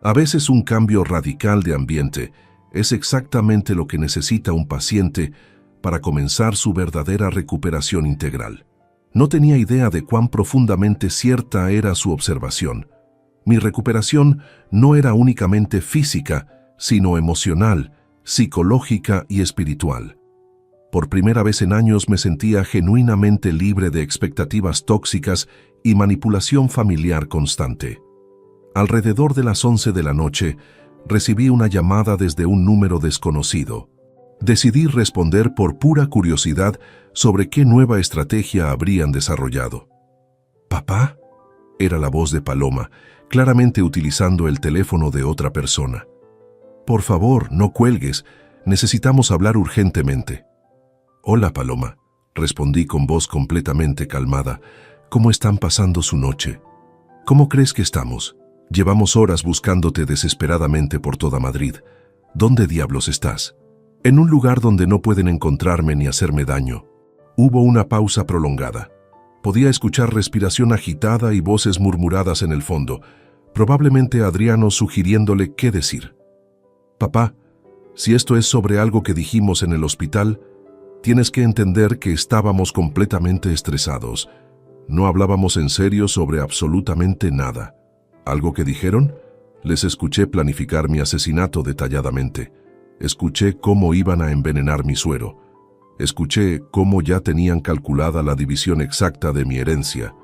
A veces un cambio radical de ambiente es exactamente lo que necesita un paciente para comenzar su verdadera recuperación integral». No tenía idea de cuán profundamente cierta era su observación. Mi recuperación no era únicamente física, sino emocional, psicológica y espiritual. Por primera vez en años me sentía genuinamente libre de expectativas tóxicas y manipulación familiar constante. Alrededor de las 11 de la noche, recibí una llamada desde un número desconocido. Decidí responder por pura curiosidad sobre qué nueva estrategia habrían desarrollado. «¿Papá?», era la voz de Paloma, claramente utilizando el teléfono de otra persona. «Por favor, no cuelgues, necesitamos hablar urgentemente». «Hola, Paloma», respondí con voz completamente calmada. «¿Cómo están pasando su noche? ¿Cómo crees que estamos? Llevamos horas buscándote desesperadamente por toda Madrid. ¿Dónde diablos estás?» «En un lugar donde no pueden encontrarme ni hacerme daño». Hubo una pausa prolongada. Podía escuchar respiración agitada y voces murmuradas en el fondo, probablemente Adriano sugiriéndole qué decir. «Papá, si esto es sobre algo que dijimos en el hospital, tienes que entender que estábamos completamente estresados. No hablábamos en serio sobre absolutamente nada». «¿Algo que dijeron?» Les escuché planificar mi asesinato detalladamente. Escuché cómo iban a envenenar mi suero. Escuché cómo ya tenían calculada la división exacta de mi herencia.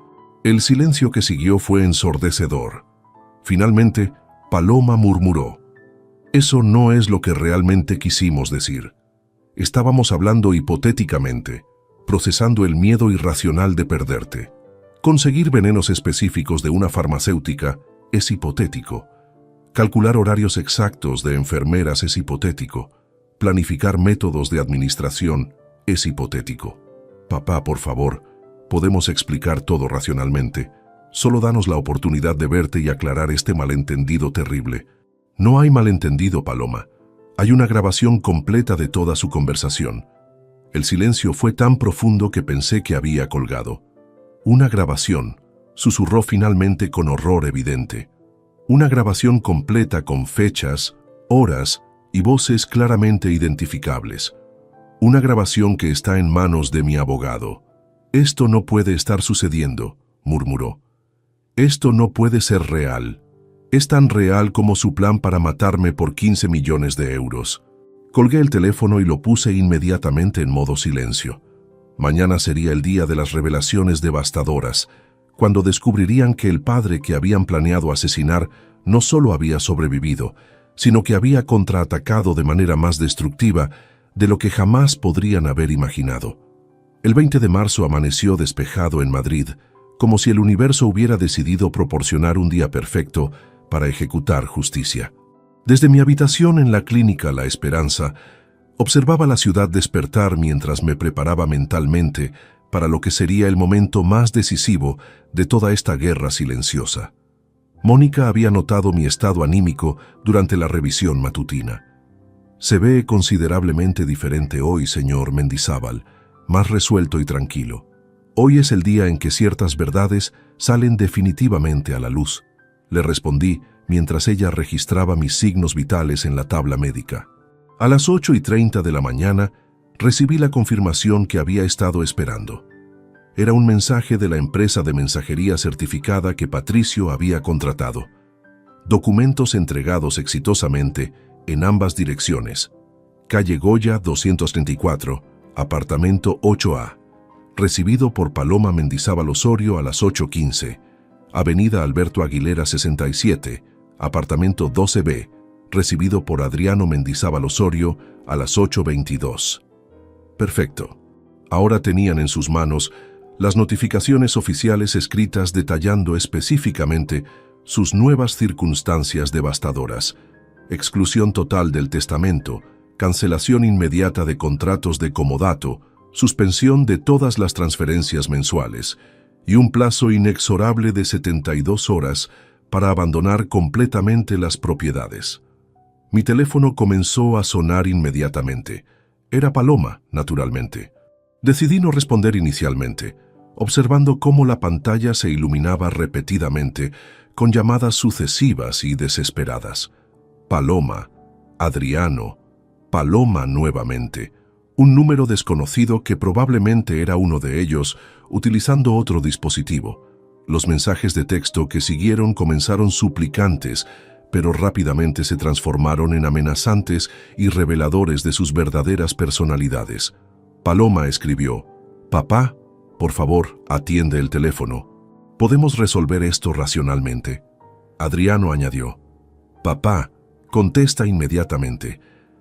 El silencio que siguió fue ensordecedor. Finalmente, Paloma murmuró: «Eso no es lo que realmente quisimos decir. Estábamos hablando hipotéticamente, procesando el miedo irracional de perderte. Conseguir venenos específicos de una farmacéutica es hipotético. Calcular horarios exactos de enfermeras es hipotético. Planificar métodos de administración es hipotético. Papá, por favor, podemos explicar todo racionalmente. Solo danos la oportunidad de verte y aclarar este malentendido terrible». «No hay malentendido, Paloma. Hay una grabación completa de toda su conversación». El silencio fue tan profundo que pensé que había colgado. «Una grabación», susurró finalmente con horror evidente. «Una grabación completa con fechas, horas y voces claramente identificables. Una grabación que está en manos de mi abogado». «Esto no puede estar sucediendo», murmuró. «Esto no puede ser real. Es tan real como su plan para matarme por 15 millones de euros». Colgué el teléfono y lo puse inmediatamente en modo silencio. Mañana sería el día de las revelaciones devastadoras, cuando descubrirían que el padre que habían planeado asesinar no solo había sobrevivido, sino que había contraatacado de manera más destructiva de lo que jamás podrían haber imaginado. El 20 de marzo amaneció despejado en Madrid, como si el universo hubiera decidido proporcionar un día perfecto para ejecutar justicia. Desde mi habitación en la clínica La Esperanza, observaba la ciudad despertar mientras me preparaba mentalmente para lo que sería el momento más decisivo de toda esta guerra silenciosa. Mónica había notado mi estado anímico durante la revisión matutina. «Se ve considerablemente diferente hoy, señor Mendizábal, más resuelto y tranquilo. Hoy es el día en que ciertas verdades salen definitivamente a la luz», le respondí mientras ella registraba mis signos vitales en la tabla médica. A las 8:30 de la mañana, Recibí la confirmación que había estado esperando. Era un mensaje de la empresa de mensajería certificada que Patricio había contratado. Documentos entregados exitosamente en ambas direcciones. Calle Goya 234, apartamento 8A. Recibido por Paloma Mendizábal Osorio a las 8:15. Avenida Alberto Aguilera 67, apartamento 12B. Recibido por Adriano Mendizábal Osorio a las 8:22. Perfecto. Ahora tenían en sus manos las notificaciones oficiales escritas detallando específicamente sus nuevas circunstancias devastadoras: exclusión total del testamento, cancelación inmediata de contratos de comodato, suspensión de todas las transferencias mensuales y un plazo inexorable de 72 horas para abandonar completamente las propiedades. Mi teléfono comenzó a sonar inmediatamente. Era Paloma, naturalmente. Decidí no responder inicialmente, observando cómo la pantalla se iluminaba repetidamente con llamadas sucesivas y desesperadas. Paloma, Adriano, Paloma nuevamente. Un número desconocido que probablemente era uno de ellos, utilizando otro dispositivo. Los mensajes de texto que siguieron comenzaron suplicantes, pero rápidamente se transformaron en amenazantes y reveladores de sus verdaderas personalidades. Paloma escribió: «Papá, por favor, atiende el teléfono. Podemos resolver esto racionalmente». Adriano añadió: «Papá, contesta inmediatamente.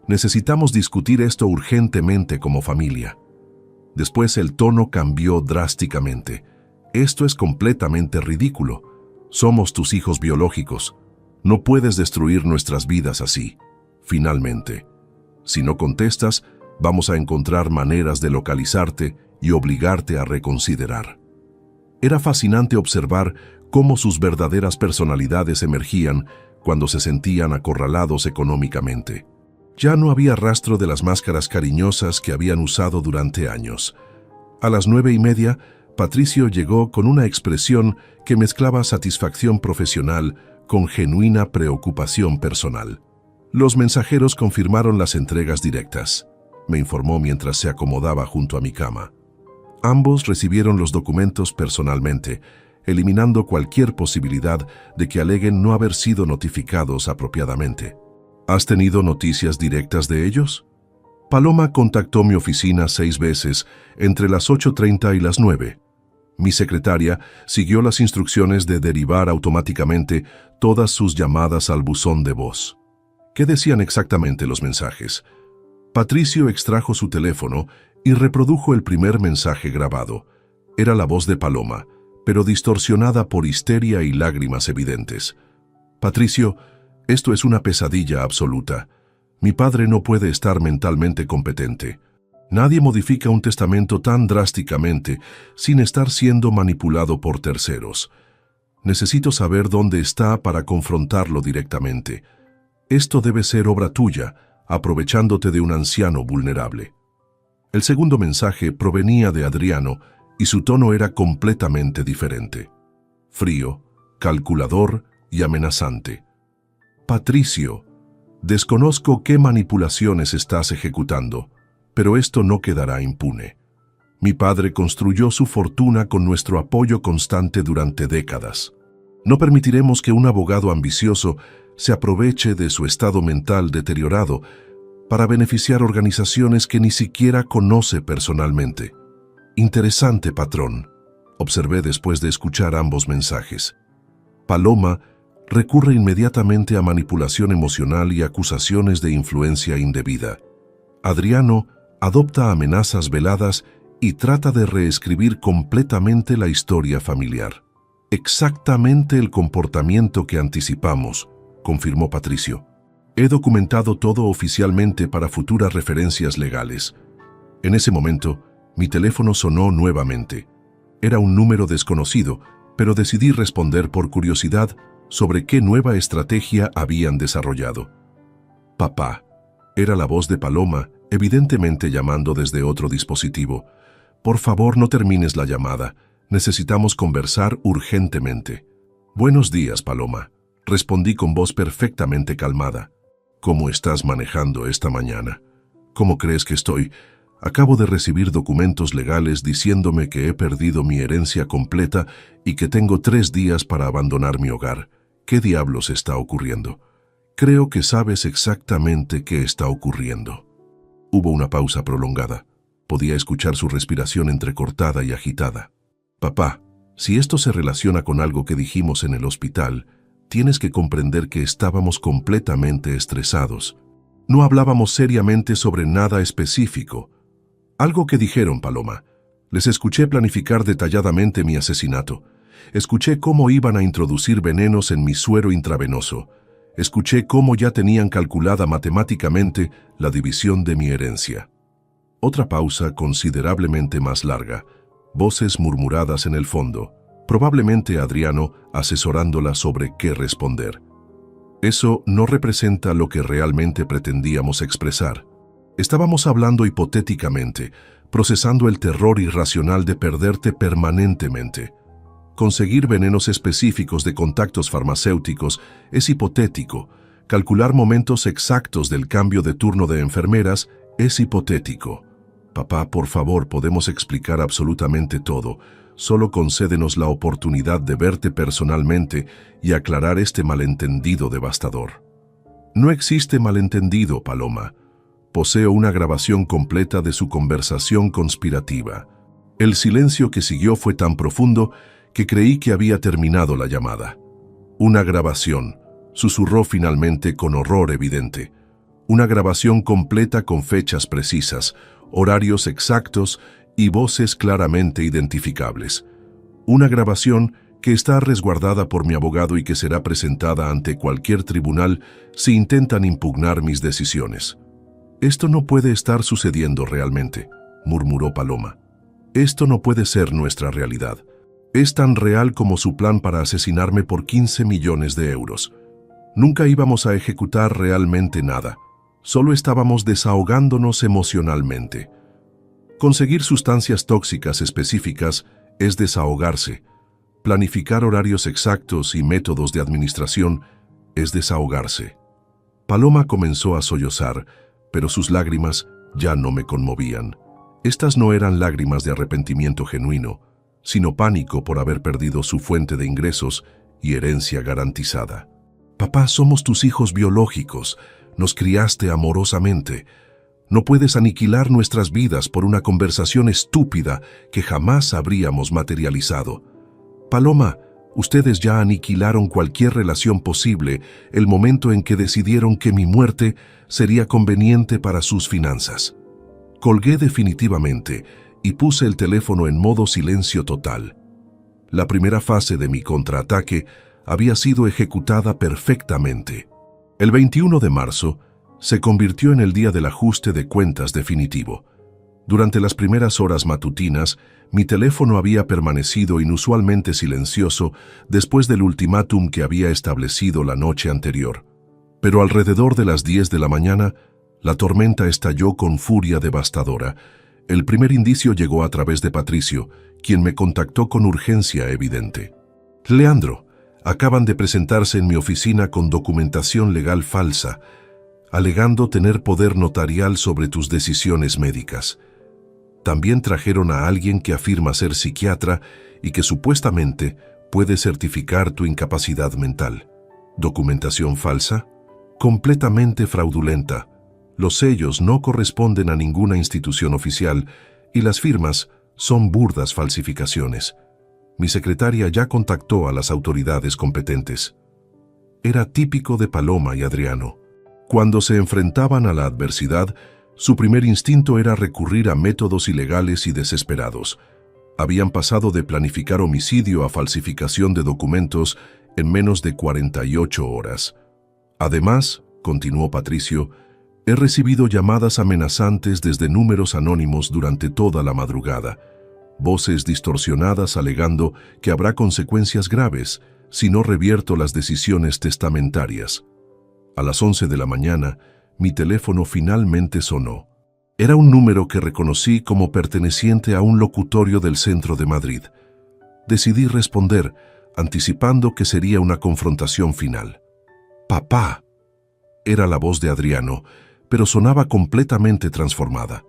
Necesitamos discutir esto urgentemente como familia». Después el tono cambió drásticamente. «Esto es completamente ridículo. Somos tus hijos biológicos. No puedes destruir nuestras vidas así. Finalmente, si no contestas, vamos a encontrar maneras de localizarte y obligarte a reconsiderar». Era fascinante observar cómo sus verdaderas personalidades emergían cuando se sentían acorralados económicamente. Ya no había rastro de las máscaras cariñosas que habían usado durante años. A las 9:30, Patricio llegó con una expresión que mezclaba satisfacción profesional con genuina preocupación personal. «Los mensajeros confirmaron las entregas directas», me informó mientras se acomodaba junto a mi cama. «Ambos recibieron los documentos personalmente, eliminando cualquier posibilidad de que aleguen no haber sido notificados apropiadamente». «¿Has tenido noticias directas de ellos?» Paloma contactó mi oficina 6 veces entre las 8:30 y las 9. Mi secretaria siguió las instrucciones de derivar automáticamente todas sus llamadas al buzón de voz. ¿Qué decían exactamente los mensajes? Patricio extrajo su teléfono y reprodujo el primer mensaje grabado. Era la voz de Paloma, pero distorsionada por histeria y lágrimas evidentes. «Patricio, esto es una pesadilla absoluta. Mi padre no puede estar mentalmente competente. Nadie modifica un testamento tan drásticamente sin estar siendo manipulado por terceros. Necesito saber dónde está para confrontarlo directamente. Esto debe ser obra tuya, aprovechándote de un anciano vulnerable». El segundo mensaje provenía de Adriano y su tono era completamente diferente. Frío, calculador y amenazante. «Patricio, desconozco qué manipulaciones estás ejecutando, pero esto no quedará impune. Mi padre construyó su fortuna con nuestro apoyo constante durante décadas. No permitiremos que un abogado ambicioso se aproveche de su estado mental deteriorado para beneficiar organizaciones que ni siquiera conoce personalmente». «Interesante, patrón», observé después de escuchar ambos mensajes. Paloma recurre inmediatamente a manipulación emocional y acusaciones de influencia indebida. Adriano adopta amenazas veladas y trata de reescribir completamente la historia familiar. «Exactamente el comportamiento que anticipamos», confirmó Patricio. «He documentado todo oficialmente para futuras referencias legales». En ese momento, mi teléfono sonó nuevamente. Era un número desconocido, pero decidí responder por curiosidad sobre qué nueva estrategia habían desarrollado. «Papá», era la voz de Paloma, evidentemente llamando desde otro dispositivo. «Por favor, no termines la llamada. Necesitamos conversar urgentemente». «Buenos días, Paloma», respondí con voz perfectamente calmada. «¿Cómo estás manejando esta mañana? ¿Cómo crees que estoy? Acabo de recibir documentos legales diciéndome que he perdido mi herencia completa y que tengo 3 días para abandonar mi hogar. ¿Qué diablos está ocurriendo? Creo que sabes exactamente qué está ocurriendo. Hubo una pausa prolongada. Podía escuchar su respiración entrecortada y agitada. Papá, si esto se relaciona con algo que dijimos en el hospital, tienes que comprender que estábamos completamente estresados. No hablábamos seriamente sobre nada específico. Algo que dijeron, Paloma. Les escuché planificar detalladamente mi asesinato. Escuché cómo iban a introducir venenos en mi suero intravenoso. Escuché cómo ya tenían calculada matemáticamente la división de mi herencia. Otra pausa considerablemente más larga. Voces murmuradas en el fondo. Probablemente Adriano asesorándola sobre qué responder. Eso no representa lo que realmente pretendíamos expresar. Estábamos hablando hipotéticamente, procesando el terror irracional de perderte permanentemente. Conseguir venenos específicos de contactos farmacéuticos es hipotético. Calcular momentos exactos del cambio de turno de enfermeras es hipotético. Papá, por favor, podemos explicar absolutamente todo. Solo concédenos la oportunidad de verte personalmente y aclarar este malentendido devastador. No existe malentendido, Paloma. Poseo una grabación completa de su conversación conspirativa. El silencio que siguió fue tan profundo que creí que había terminado la llamada. Una grabación, susurró finalmente con horror evidente. Una grabación completa con fechas precisas, horarios exactos y voces claramente identificables. Una grabación que está resguardada por mi abogado y que será presentada ante cualquier tribunal si intentan impugnar mis decisiones. Esto no puede estar sucediendo realmente, murmuró Paloma. Esto no puede ser nuestra realidad. Es tan real como su plan para asesinarme por 15 millones de euros. Nunca íbamos a ejecutar realmente nada. Solo estábamos desahogándonos emocionalmente. Conseguir sustancias tóxicas específicas es desahogarse. Planificar horarios exactos y métodos de administración es desahogarse. Paloma comenzó a sollozar, pero sus lágrimas ya no me conmovían. Estas no eran lágrimas de arrepentimiento genuino, sino pánico por haber perdido su fuente de ingresos y herencia garantizada. Papá, somos tus hijos biológicos. Nos criaste amorosamente. No puedes aniquilar nuestras vidas por una conversación estúpida que jamás habríamos materializado. Paloma, ustedes ya aniquilaron cualquier relación posible el momento en que decidieron que mi muerte sería conveniente para sus finanzas. Colgué definitivamente y puse el teléfono en modo silencio total. La primera fase de mi contraataque había sido ejecutada perfectamente. El 21 de marzo se convirtió en el día del ajuste de cuentas definitivo. Durante las primeras horas matutinas, mi teléfono había permanecido inusualmente silencioso después del ultimátum que había establecido la noche anterior. Pero alrededor de las 10 de la mañana, la tormenta estalló con furia devastadora. El primer indicio llegó a través de Patricio, quien me contactó con urgencia evidente. Leandro, acaban de presentarse en mi oficina con documentación legal falsa, alegando tener poder notarial sobre tus decisiones médicas. También trajeron a alguien que afirma ser psiquiatra y que supuestamente puede certificar tu incapacidad mental. ¿Documentación falsa? Completamente fraudulenta. Los sellos no corresponden a ninguna institución oficial y las firmas son burdas falsificaciones. Mi secretaria ya contactó a las autoridades competentes. Era típico de Paloma y Adriano. Cuando se enfrentaban a la adversidad, su primer instinto era recurrir a métodos ilegales y desesperados. Habían pasado de planificar homicidio a falsificación de documentos en menos de 48 horas. Además, continuó Patricio, he recibido llamadas amenazantes desde números anónimos durante toda la madrugada. Voces distorsionadas alegando que habrá consecuencias graves si no revierto las decisiones testamentarias. A las 11 de la mañana, mi teléfono finalmente sonó. Era un número que reconocí como perteneciente a un locutorio del centro de Madrid. Decidí responder, anticipando que sería una confrontación final. «Papá», era la voz de Adriano, pero sonaba completamente transformada.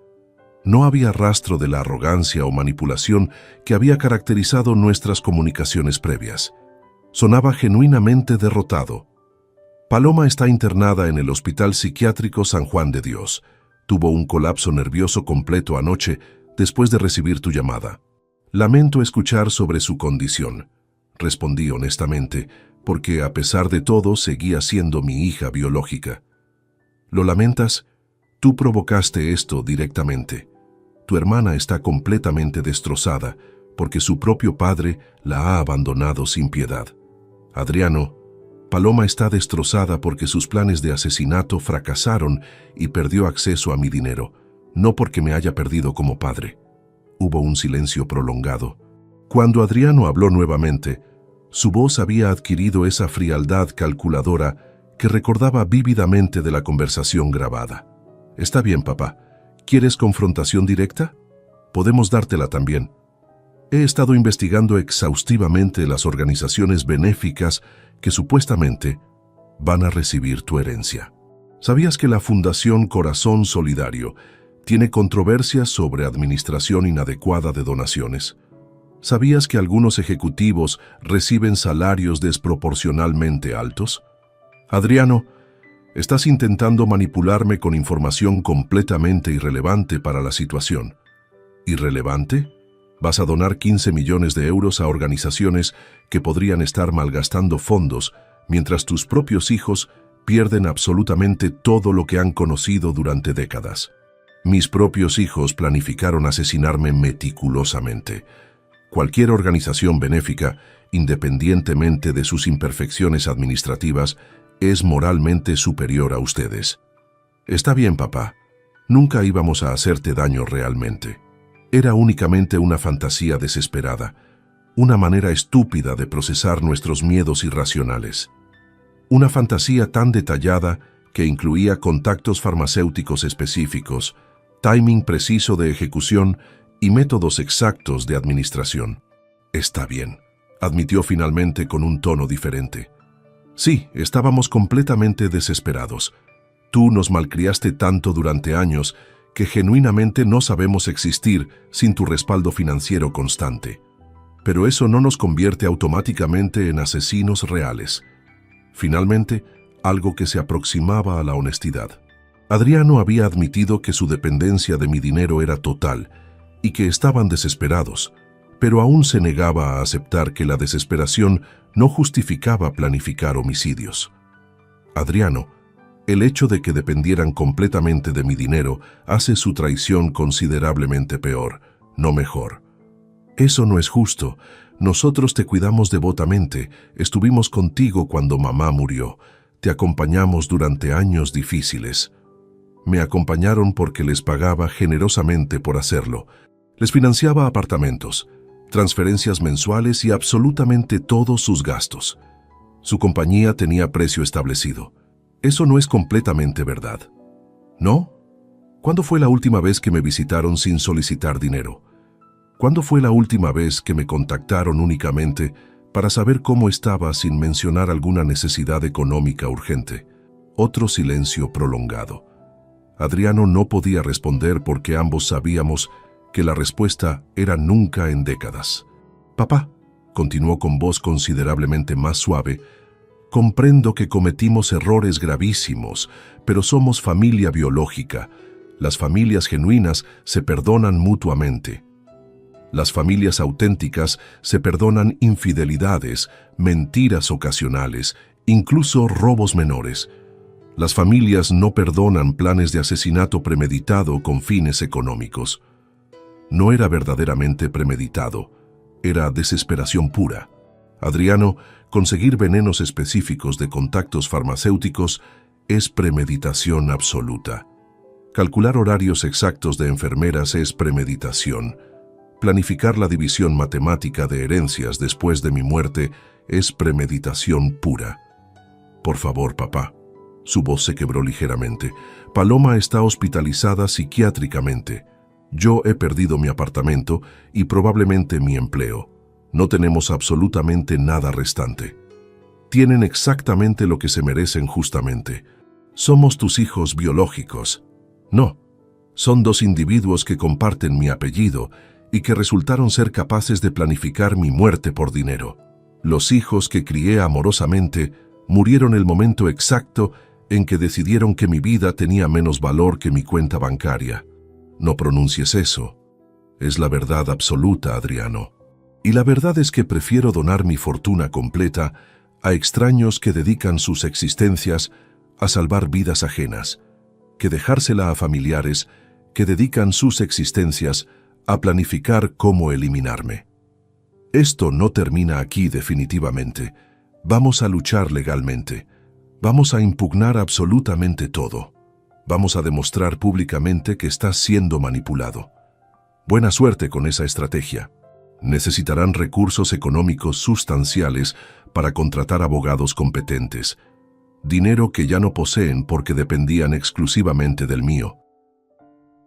No había rastro de la arrogancia o manipulación que había caracterizado nuestras comunicaciones previas. Sonaba genuinamente derrotado. Paloma está internada en el Hospital Psiquiátrico San Juan de Dios. Tuvo un colapso nervioso completo anoche después de recibir tu llamada. Lamento escuchar sobre su condición. Respondí honestamente, porque a pesar de todo seguía siendo mi hija biológica. ¿Lo lamentas? Tú provocaste esto directamente. Tu hermana está completamente destrozada porque su propio padre la ha abandonado sin piedad. Adriano, Paloma está destrozada porque sus planes de asesinato fracasaron y perdió acceso a mi dinero, no porque me haya perdido como padre. Hubo un silencio prolongado. Cuando Adriano habló nuevamente, su voz había adquirido esa frialdad calculadora que recordaba vívidamente de la conversación grabada. Está bien, papá. ¿Quieres confrontación directa? Podemos dártela también. He estado investigando exhaustivamente las organizaciones benéficas que supuestamente van a recibir tu herencia. ¿Sabías que la Fundación Corazón Solidario tiene controversias sobre administración inadecuada de donaciones? ¿Sabías que algunos ejecutivos reciben salarios desproporcionalmente altos? Adriano, estás intentando manipularme con información completamente irrelevante para la situación. ¿Irrelevante? Vas a donar 15 millones de euros a organizaciones que podrían estar malgastando fondos, mientras tus propios hijos pierden absolutamente todo lo que han conocido durante décadas. Mis propios hijos planificaron asesinarme meticulosamente. Cualquier organización benéfica, independientemente de sus imperfecciones administrativas, es moralmente superior a ustedes. Está bien, papá. Nunca íbamos a hacerte daño realmente. Era únicamente una fantasía desesperada, una manera estúpida de procesar nuestros miedos irracionales. Una fantasía tan detallada que incluía contactos farmacéuticos específicos, timing preciso de ejecución y métodos exactos de administración. Está bien, admitió finalmente con un tono diferente. Sí, estábamos completamente desesperados. Tú nos malcriaste tanto durante años que genuinamente no sabemos existir sin tu respaldo financiero constante. Pero eso no nos convierte automáticamente en asesinos reales. Finalmente, algo que se aproximaba a la honestidad. Adriano había admitido que su dependencia de mi dinero era total y que estaban desesperados, pero aún se negaba a aceptar que la desesperación no justificaba planificar homicidios. Adriano, el hecho de que dependieran completamente de mi dinero hace su traición considerablemente peor, no mejor. Eso no es justo. Nosotros te cuidamos devotamente, estuvimos contigo cuando mamá murió, te acompañamos durante años difíciles. Me acompañaron porque les pagaba generosamente por hacerlo. Les financiaba apartamentos, transferencias mensuales y absolutamente todos sus gastos. Su compañía tenía precio establecido. Eso no es completamente verdad. ¿No? ¿Cuándo fue la última vez que me visitaron sin solicitar dinero? ¿Cuándo fue la última vez que me contactaron únicamente para saber cómo estaba sin mencionar alguna necesidad económica urgente? Otro silencio prolongado. Adriano no podía responder porque ambos sabíamos que la respuesta era nunca en décadas. Papá, continuó con voz considerablemente más suave, comprendo que cometimos errores gravísimos, pero somos familia biológica. Las familias genuinas se perdonan mutuamente. Las familias auténticas se perdonan infidelidades, mentiras ocasionales, incluso robos menores. Las familias no perdonan planes de asesinato premeditado con fines económicos. No era verdaderamente premeditado, era desesperación pura. Adriano, conseguir venenos específicos de contactos farmacéuticos es premeditación absoluta. Calcular horarios exactos de enfermeras es premeditación. Planificar la división matemática de herencias después de mi muerte es premeditación pura. Por favor, papá. Su voz se quebró ligeramente. Paloma está hospitalizada psiquiátricamente. Yo he perdido mi apartamento y probablemente mi empleo. No tenemos absolutamente nada restante. Tienen exactamente lo que se merecen justamente. Somos tus hijos biológicos. No, Son dos individuos que comparten mi apellido y que resultaron ser capaces de planificar mi muerte por dinero. Los hijos que crié amorosamente murieron el momento exacto en que decidieron que mi vida tenía menos valor que mi cuenta bancaria. No pronuncies eso. Es la verdad absoluta, Adriano. Y la verdad es que prefiero donar mi fortuna completa a extraños que dedican sus existencias a salvar vidas ajenas, que dejársela a familiares que dedican sus existencias a planificar cómo eliminarme. Esto no termina aquí definitivamente. Vamos a luchar legalmente. Vamos a impugnar absolutamente todo. Vamos a demostrar públicamente que estás siendo manipulado. Buena suerte con esa estrategia. Necesitarán recursos económicos sustanciales para contratar abogados competentes, dinero que ya no poseen porque dependían exclusivamente del mío.